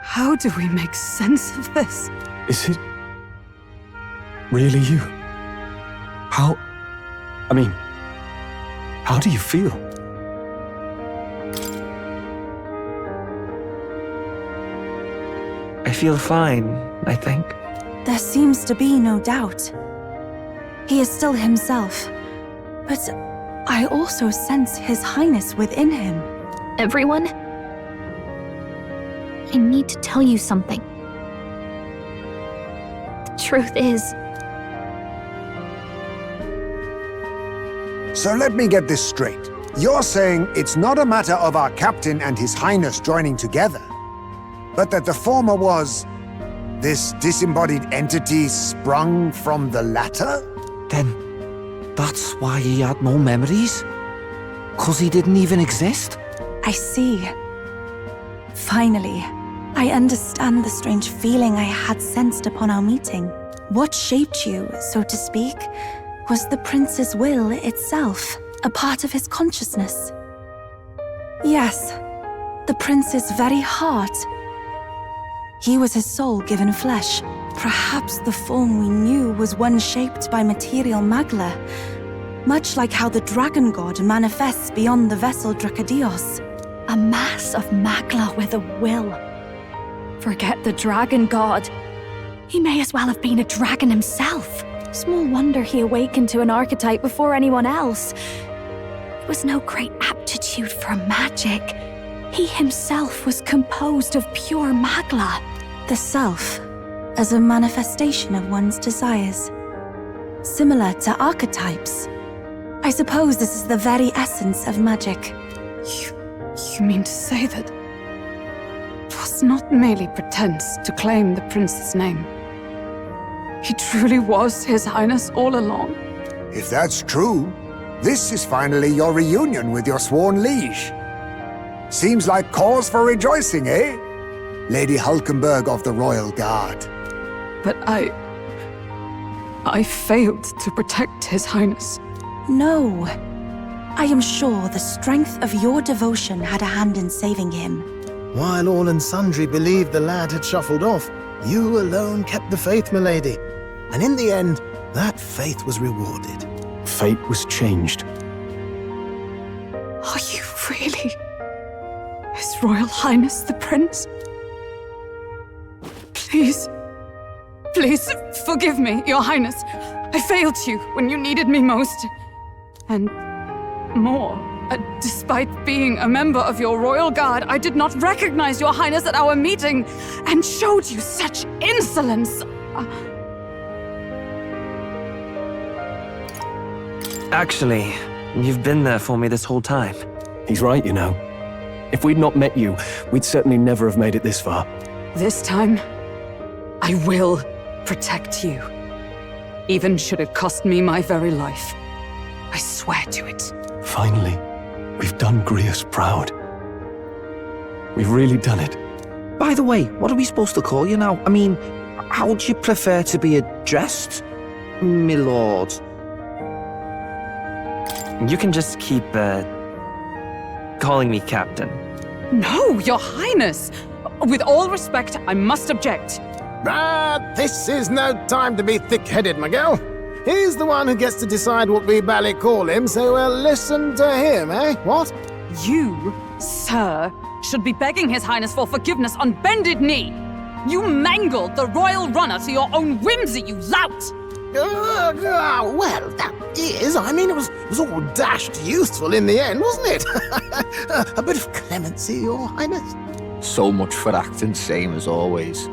How do we make sense of this? Is it really you? How do you feel? I feel fine, I think. There seems to be no doubt. He is still himself, but I also sense His Highness within him. Everyone? I need to tell you something. The truth is... So let me get this straight. You're saying it's not a matter of our captain and His Highness joining together, but that the former was this disembodied entity sprung from the latter? Then that's why he had no memories? 'Cause he didn't even exist? I see. Finally, I understand the strange feeling I had sensed upon our meeting. What shaped you, so to speak, was the prince's will itself, a part of his consciousness. Yes, the prince's very heart. He was his soul given flesh. Perhaps the form we knew was one shaped by material magla, much like how the dragon god manifests beyond the vessel Drakadios. A mass of magla with a will. Forget the dragon god. He may as well have been a dragon himself. Small wonder he awakened to an archetype before anyone else. It was no great aptitude for magic. He himself was composed of pure magla. The self, as a manifestation of one's desires. Similar to archetypes. I suppose this is the very essence of magic. You mean to say that it was not merely pretense to claim the prince's name? He truly was His Highness all along? If that's true, this is finally your reunion with your sworn liege. Seems like cause for rejoicing, eh? Lady Hulkenberg of the Royal Guard. But I failed to protect His Highness. No. I am sure the strength of your devotion had a hand in saving him. While all and sundry believed the lad had shuffled off, you alone kept the faith, milady. And in the end, that faith was rewarded. Fate was changed. Are you really His Royal Highness the Prince? Please forgive me, Your Highness. I failed you when you needed me most. And more, despite being a member of your Royal Guard, I did not recognize Your Highness at our meeting and showed you such insolence. Actually, you've been there for me this whole time. He's right, you know. If we'd not met you, we'd certainly never have made it this far. This time, I will protect you. Even should it cost me my very life. I swear to it. Finally, we've done Grius proud. We've really done it. By the way, what are we supposed to call you now? I mean, how would you prefer to be addressed, my lord? You can just keep, calling me Captain. No, Your Highness! With all respect, I must object. This is no time to be thick-headed, Miguel. He's the one who gets to decide what we bally call him, so we'll listen to him, eh? What? You, sir, should be begging His Highness for forgiveness on bended knee. You mangled the royal runner to your own whimsy, you lout! Well, that is. I mean, it was all dashed useful in the end, wasn't it? A bit of clemency, Your Highness. So much for acting same as always.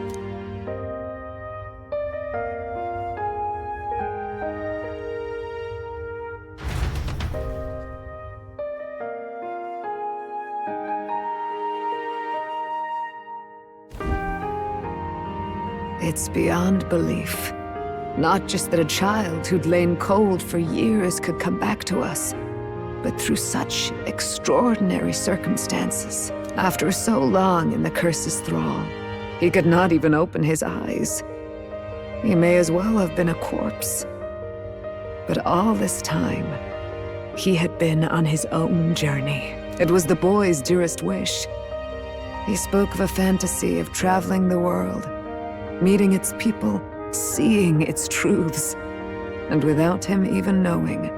It's beyond belief. Not just that a child who'd lain cold for years could come back to us, but through such extraordinary circumstances. After so long in the curse's thrall, he could not even open his eyes. He may as well have been a corpse. But all this time, he had been on his own journey. It was the boy's dearest wish. He spoke of a fantasy of traveling the world, meeting its people, seeing its truths. And without him even knowing,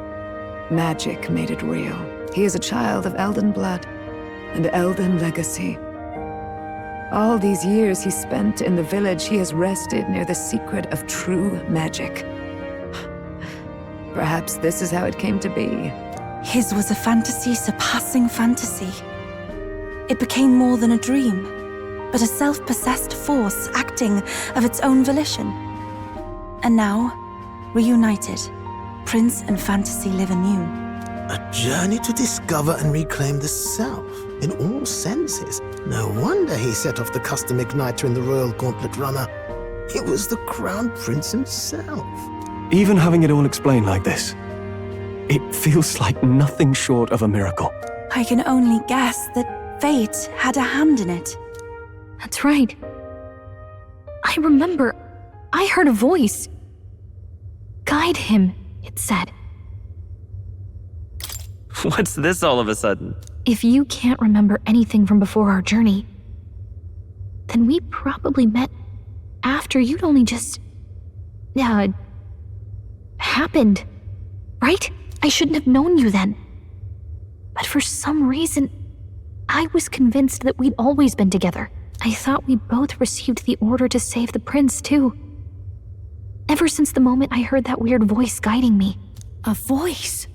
magic made it real. He is a child of Elden blood and Elden legacy. All these years he spent in the village, he has rested near the secret of true magic. Perhaps this is how it came to be. His was a fantasy surpassing fantasy. It became more than a dream, but a self-possessed force acting of its own volition. And now, reunited, Prince and fantasy live anew. A journey to discover and reclaim the self, in all senses. No wonder he set off the custom igniter in the Royal Gauntlet Runner. It was the Crown Prince himself. Even having it all explained like this, it feels like nothing short of a miracle. I can only guess that fate had a hand in it. That's right. I remember, I heard a voice. Guide him, it said. What's this all of a sudden? If you can't remember anything from before our journey, then we probably met after you'd only just... happened, right? I shouldn't have known you then. But for some reason, I was convinced that we'd always been together. I thought we both received the order to save the prince, too. Ever since the moment I heard that weird voice guiding me. A voice?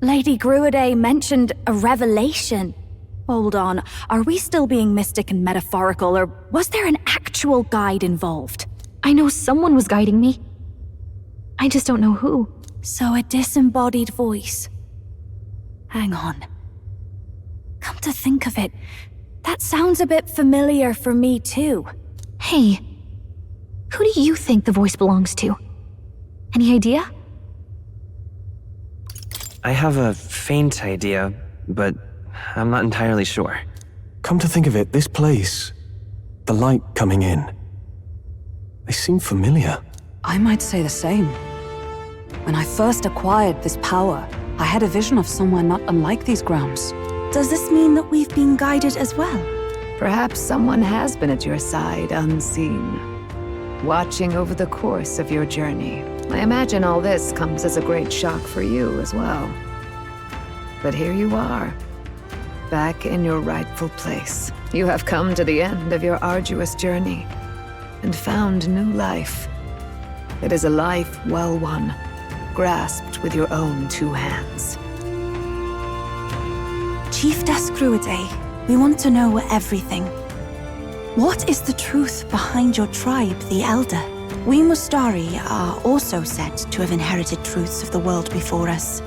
Lady Gruidae mentioned a revelation. Hold on, are we still being mystic and metaphorical, or was there an actual guide involved? I know someone was guiding me. I just don't know who. So a disembodied voice. Hang on. Come to think of it, that sounds a bit familiar for me too. Hey, who do you think the voice belongs to? Any idea? I have a faint idea, but I'm not entirely sure. Come to think of it, this place, the light coming in, they seem familiar. I might say the same. When I first acquired this power, I had a vision of somewhere not unlike these grounds. Does this mean that we've been guided as well? Perhaps someone has been at your side unseen, watching over the course of your journey. I imagine all this comes as a great shock for you as well. But here you are, back in your rightful place. You have come to the end of your arduous journey and found new life. It is a life well won, grasped with your own two hands. Chiefess Gruidae, we want to know everything. What is the truth behind your tribe, the Elder? We Mustari are also said to have inherited truths of the world before us.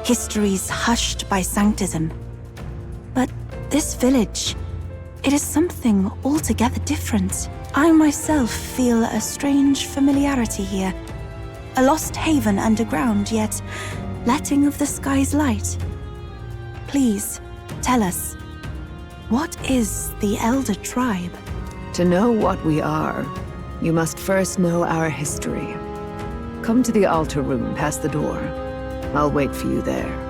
Histories hushed by sanctism. But This village, it is something altogether different. I myself feel a strange familiarity here. A lost haven underground, yet letting of the sky's light. Please, tell us, what is the Elder Tribe? To know what we are, you must first know our history. Come to the altar room past the door. I'll wait for you there.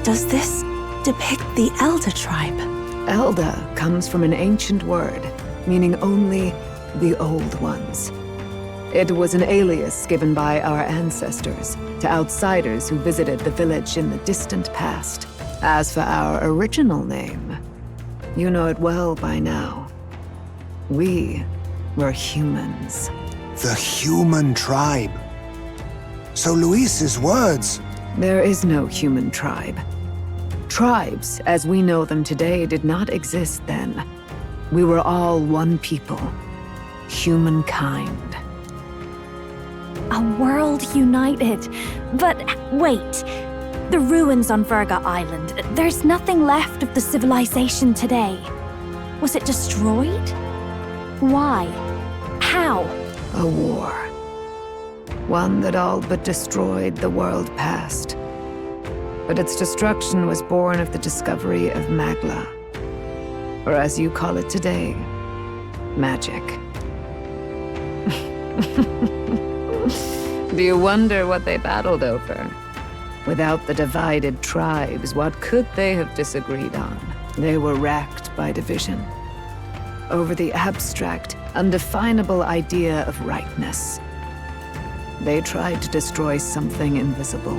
Does this depict the Elder Tribe? Elder comes from an ancient word, meaning only the Old Ones. It was an alias given by our ancestors to outsiders who visited the village in the distant past. As for our original name, you know it well by now. We were humans. The human tribe. So Luis's words... There is no human tribe. Tribes, as we know them today, did not exist then. We were all one people. Humankind. A world united. But wait. The ruins on Virga Island. There's nothing left of the civilization today. Was it destroyed? Why? How? A war. One that all but destroyed the world past. But its destruction was born of the discovery of Magla. Or as you call it today, magic. Do you wonder what they battled over? Without the divided tribes, what could they have disagreed on? They were racked by division. Over the abstract, undefinable idea of rightness. They tried to destroy something invisible,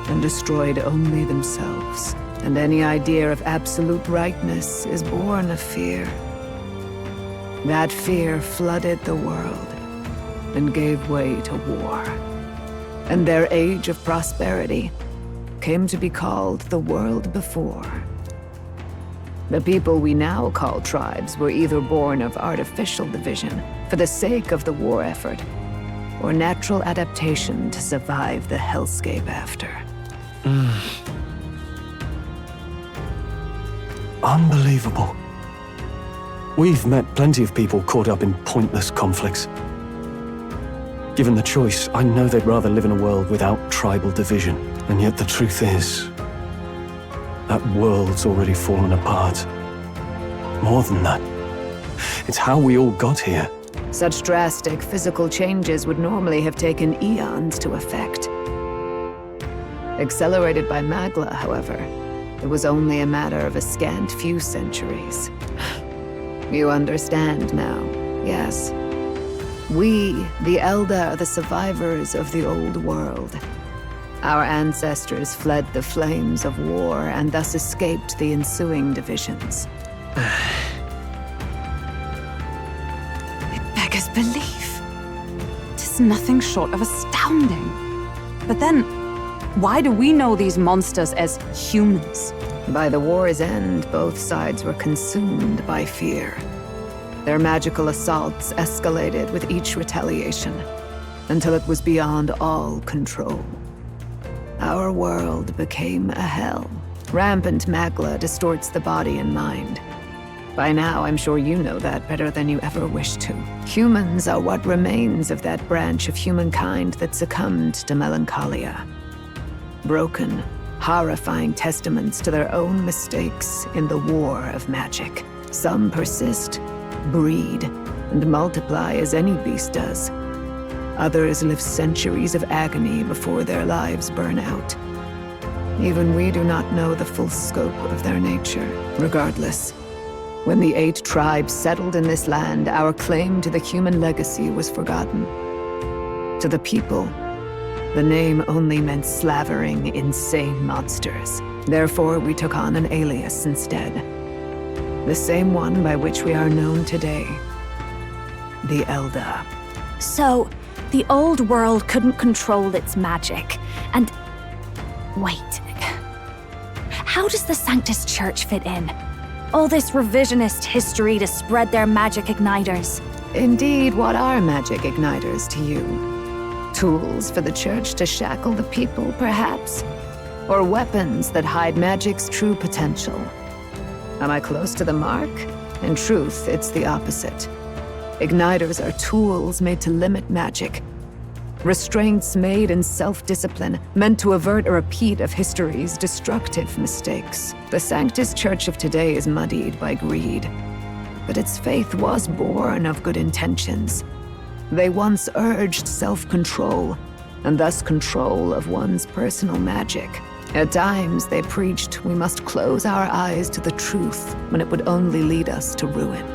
and destroyed only themselves. And any idea of absolute rightness is born of fear. That fear flooded the world, and gave way to war. And their age of prosperity came to be called the world before. The people we now call tribes were either born of artificial division for the sake of the war effort, or natural adaptation to survive the hellscape after. Unbelievable. We've met plenty of people caught up in pointless conflicts. Given the choice, I know they'd rather live in a world without tribal division. And yet the truth is, that world's already fallen apart. More than that, it's how we all got here. Such drastic physical changes would normally have taken eons to effect. Accelerated by Magla, however, it was only a matter of a scant few centuries. You understand now, yes? We, the Elder, are the survivors of the old world. Our ancestors fled the flames of war and thus escaped the ensuing divisions. It beggars belief. 'Tis nothing short of astounding. But then, why do we know these monsters as humans? By the war's end, both sides were consumed by fear. Their magical assaults escalated with each retaliation, until it was beyond all control. Our world became a hell. Rampant Magla distorts the body and mind. By now, I'm sure you know that better than you ever wished to. Humans are what remains of that branch of humankind that succumbed to melancholia. Broken, horrifying testaments to their own mistakes in the war of magic. Some persist, breed, and multiply as any beast does. Others live centuries of agony before their lives burn out. Even we do not know the full scope of their nature. Regardless, when the 8 tribes settled in this land, our claim to the human legacy was forgotten. To the people, the name only meant slavering, insane monsters. Therefore, we took on an alias instead. The same one by which we are known today. The Elder. So, the old world couldn't control its magic, and Wait. How does the Sanctus Church fit in? All this revisionist history to spread their magic igniters. Indeed, what are magic igniters to you? Tools for the Church to shackle the people, perhaps? Or weapons that hide magic's true potential? Am I close to the mark? In truth, it's the opposite. Igniters are tools made to limit magic. Restraints made in self-discipline, meant to avert a repeat of history's destructive mistakes. The Sanctus Church of today is muddied by greed, but its faith was born of good intentions. They once urged self-control, and thus control of one's personal magic. At times, they preached we must close our eyes to the truth when it would only lead us to ruin.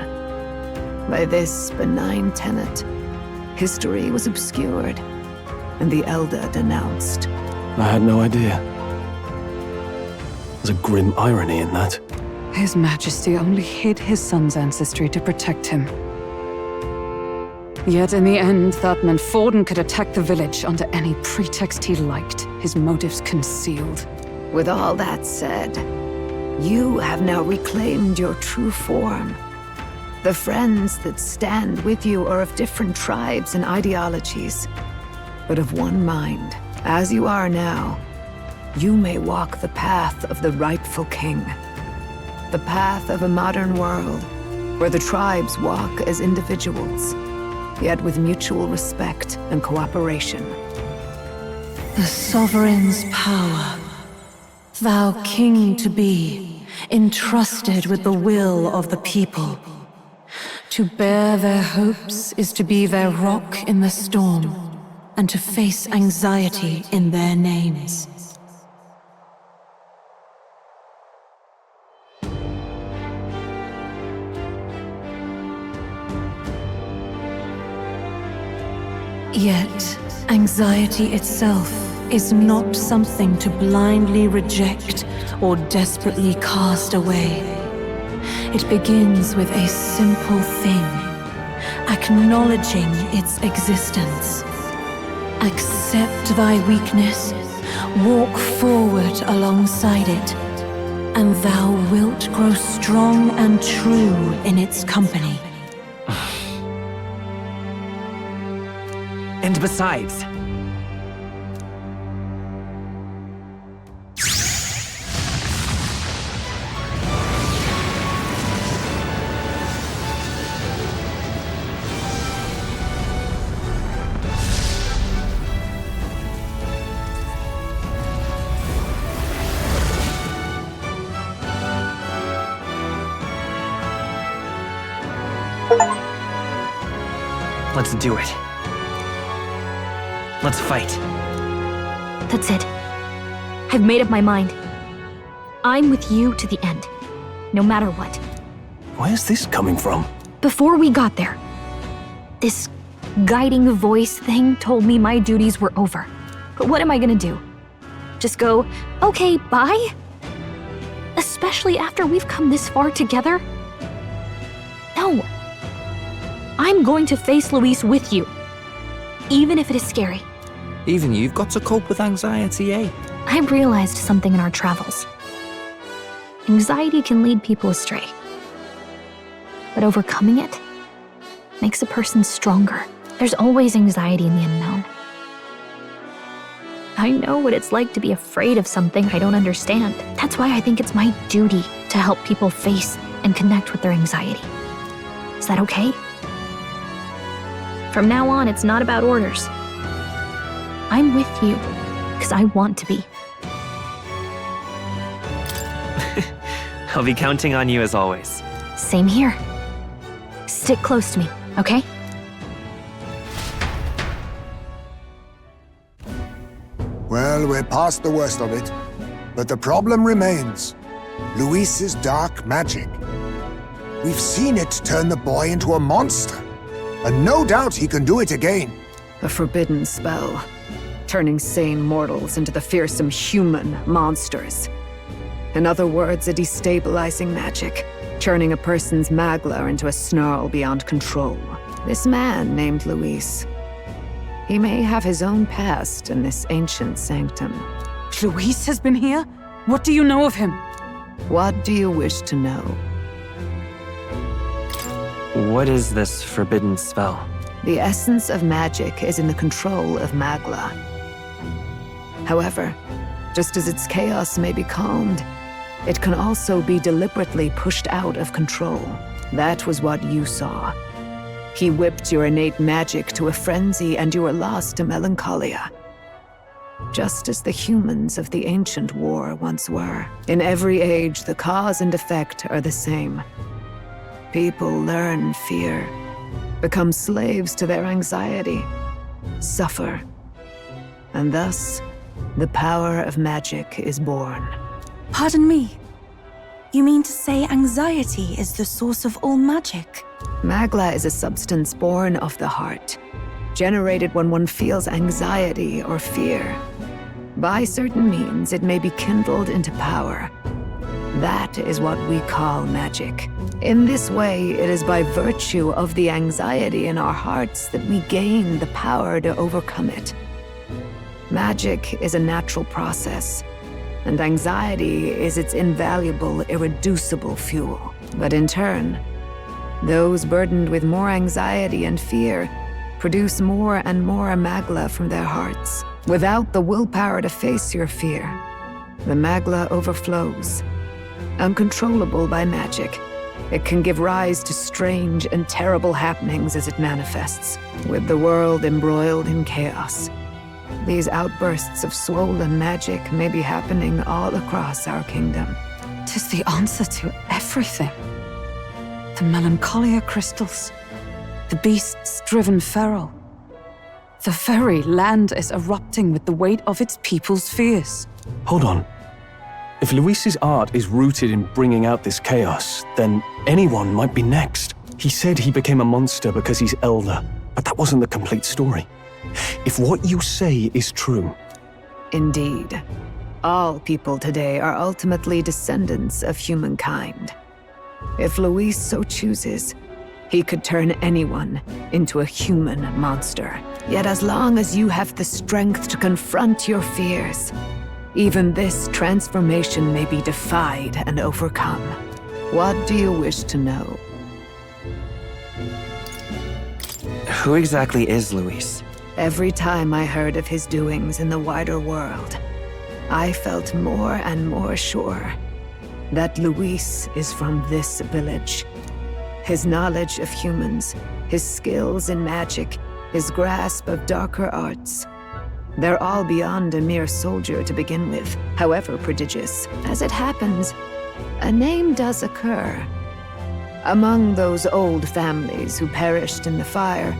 By this benign tenet, history was obscured, and the Elder denounced. I had no idea. There's a grim irony in that. His Majesty only hid his son's ancestry to protect him. Yet in the end, that meant Forden could attack the village under any pretext he liked, his motives concealed. With all that said, you have now reclaimed your true form. The friends that stand with you are of different tribes and ideologies, but of one mind. As you are now, you may walk the path of the rightful king. The path of a modern world, where the tribes walk as individuals, yet with mutual respect and cooperation. The sovereign's power, thou king to be, entrusted with the will of the people. To bear their hopes is to be their rock in the storm, and to face anxiety in their names. Yet, anxiety itself is not something to blindly reject or desperately cast away. It begins with a simple thing, acknowledging its existence. Accept thy weakness, walk forward alongside it, and thou wilt grow strong and true in its company. And besides, let's do it. Let's fight. That's it. I've made up my mind. I'm with you to the end, no matter what. Where's this coming from? Before we got there, this guiding voice thing told me my duties were over. But what am I gonna do? Just go, okay, bye? Especially after we've come this far together? No. I'm going to face Luis with you, even if it is scary. Even you've got to cope with anxiety, eh? I realized something in our travels. Anxiety can lead people astray. But overcoming it makes a person stronger. There's always anxiety in the unknown. I know what it's like to be afraid of something I don't understand. That's why I think it's my duty to help people face and connect with their anxiety. Is that okay? From now on, it's not about orders. I'm with you, because I want to be. I'll be counting on you as always. Same here. Stick close to me, okay? Well, we're past the worst of it. But the problem remains. Luis's dark magic. We've seen it turn the boy into a monster. And no doubt he can do it again. A forbidden spell, turning sane mortals into the fearsome human monsters. In other words, a destabilizing magic, turning a person's magla into a snarl beyond control. This man named Luis. He may have his own past in this ancient sanctum. Luis has been here? What do you know of him? What do you wish to know? What is this forbidden spell? The essence of magic is in the control of Magla. However, just as its chaos may be calmed, it can also be deliberately pushed out of control. That was what you saw. He whipped your innate magic to a frenzy and you were lost to melancholia. Just as the humans of the ancient war once were. In every age, the cause and effect are the same. People learn fear, become slaves to their anxiety, suffer, and thus, the power of magic is born. Pardon me. You mean to say anxiety is the source of all magic? Magla is a substance born of the heart, generated when one feels anxiety or fear. By certain means, it may be kindled into power. That is what we call magic. In this way, it is by virtue of the anxiety in our hearts that we gain the power to overcome it. Magic is a natural process, and anxiety is its invaluable, irreducible fuel. But in turn, those burdened with more anxiety and fear produce more and more Magla from their hearts. Without the willpower to face your fear, the Magla overflows. Uncontrollable by magic, it can give rise to strange and terrible happenings as it manifests, with the world embroiled in chaos. These outbursts of swollen magic may be happening all across our kingdom. 'Tis the answer to everything. The melancholia crystals, the beasts driven feral. The very land is erupting with the weight of its people's fears. Hold on. If Luis's art is rooted in bringing out this chaos, then anyone might be next. He said he became a monster because he's elder, but that wasn't the complete story. If what you say is true... Indeed. All people today are ultimately descendants of humankind. If Luis so chooses, he could turn anyone into a human monster. Yet as long as you have the strength to confront your fears, even this transformation may be defied and overcome. What do you wish to know? Who exactly is Luis? Every time I heard of his doings in the wider world, I felt more and more sure that Luis is from this village. His knowledge of humans, his skills in magic, his grasp of darker arts, they're all beyond a mere soldier to begin with, however prodigious. As it happens, a name does occur. Among those old families who perished in the fire,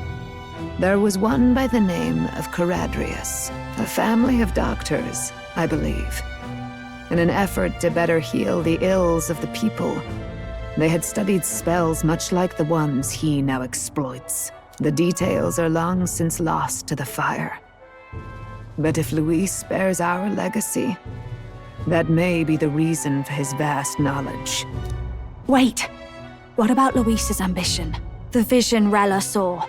there was one by the name of Caradrius, a family of doctors, I believe. In an effort to better heal the ills of the people, they had studied spells much like the ones he now exploits. The details are long since lost to the fire. But if Luis bears our legacy, that may be the reason for his vast knowledge. Wait! What about Luis's ambition? The vision Rella saw?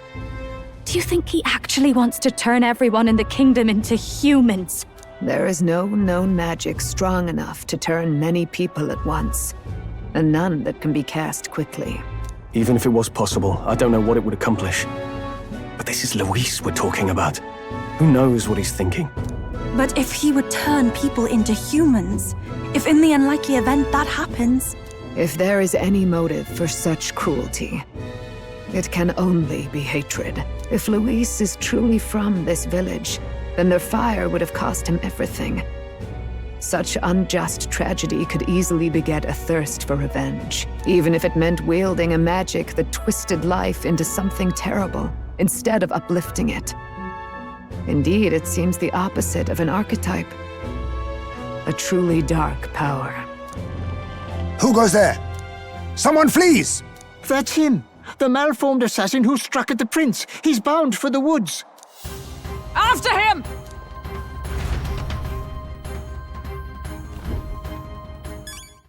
Do you think he actually wants to turn everyone in the kingdom into humans? There is no known magic strong enough to turn many people at once, and none that can be cast quickly. Even if it was possible, I don't know what it would accomplish. But this is Luis we're talking about. Who knows what he's thinking? But if he would turn people into humans, if in the unlikely event that happens... If there is any motive for such cruelty, it can only be hatred. If Luis is truly from this village, then their fire would have cost him everything. Such unjust tragedy could easily beget a thirst for revenge, even if it meant wielding a magic that twisted life into something terrible, instead of uplifting it. Indeed, it seems the opposite of an archetype. A truly dark power. Who goes there? Someone flees! That's him! The malformed assassin who struck at the prince. He's bound for the woods. After him!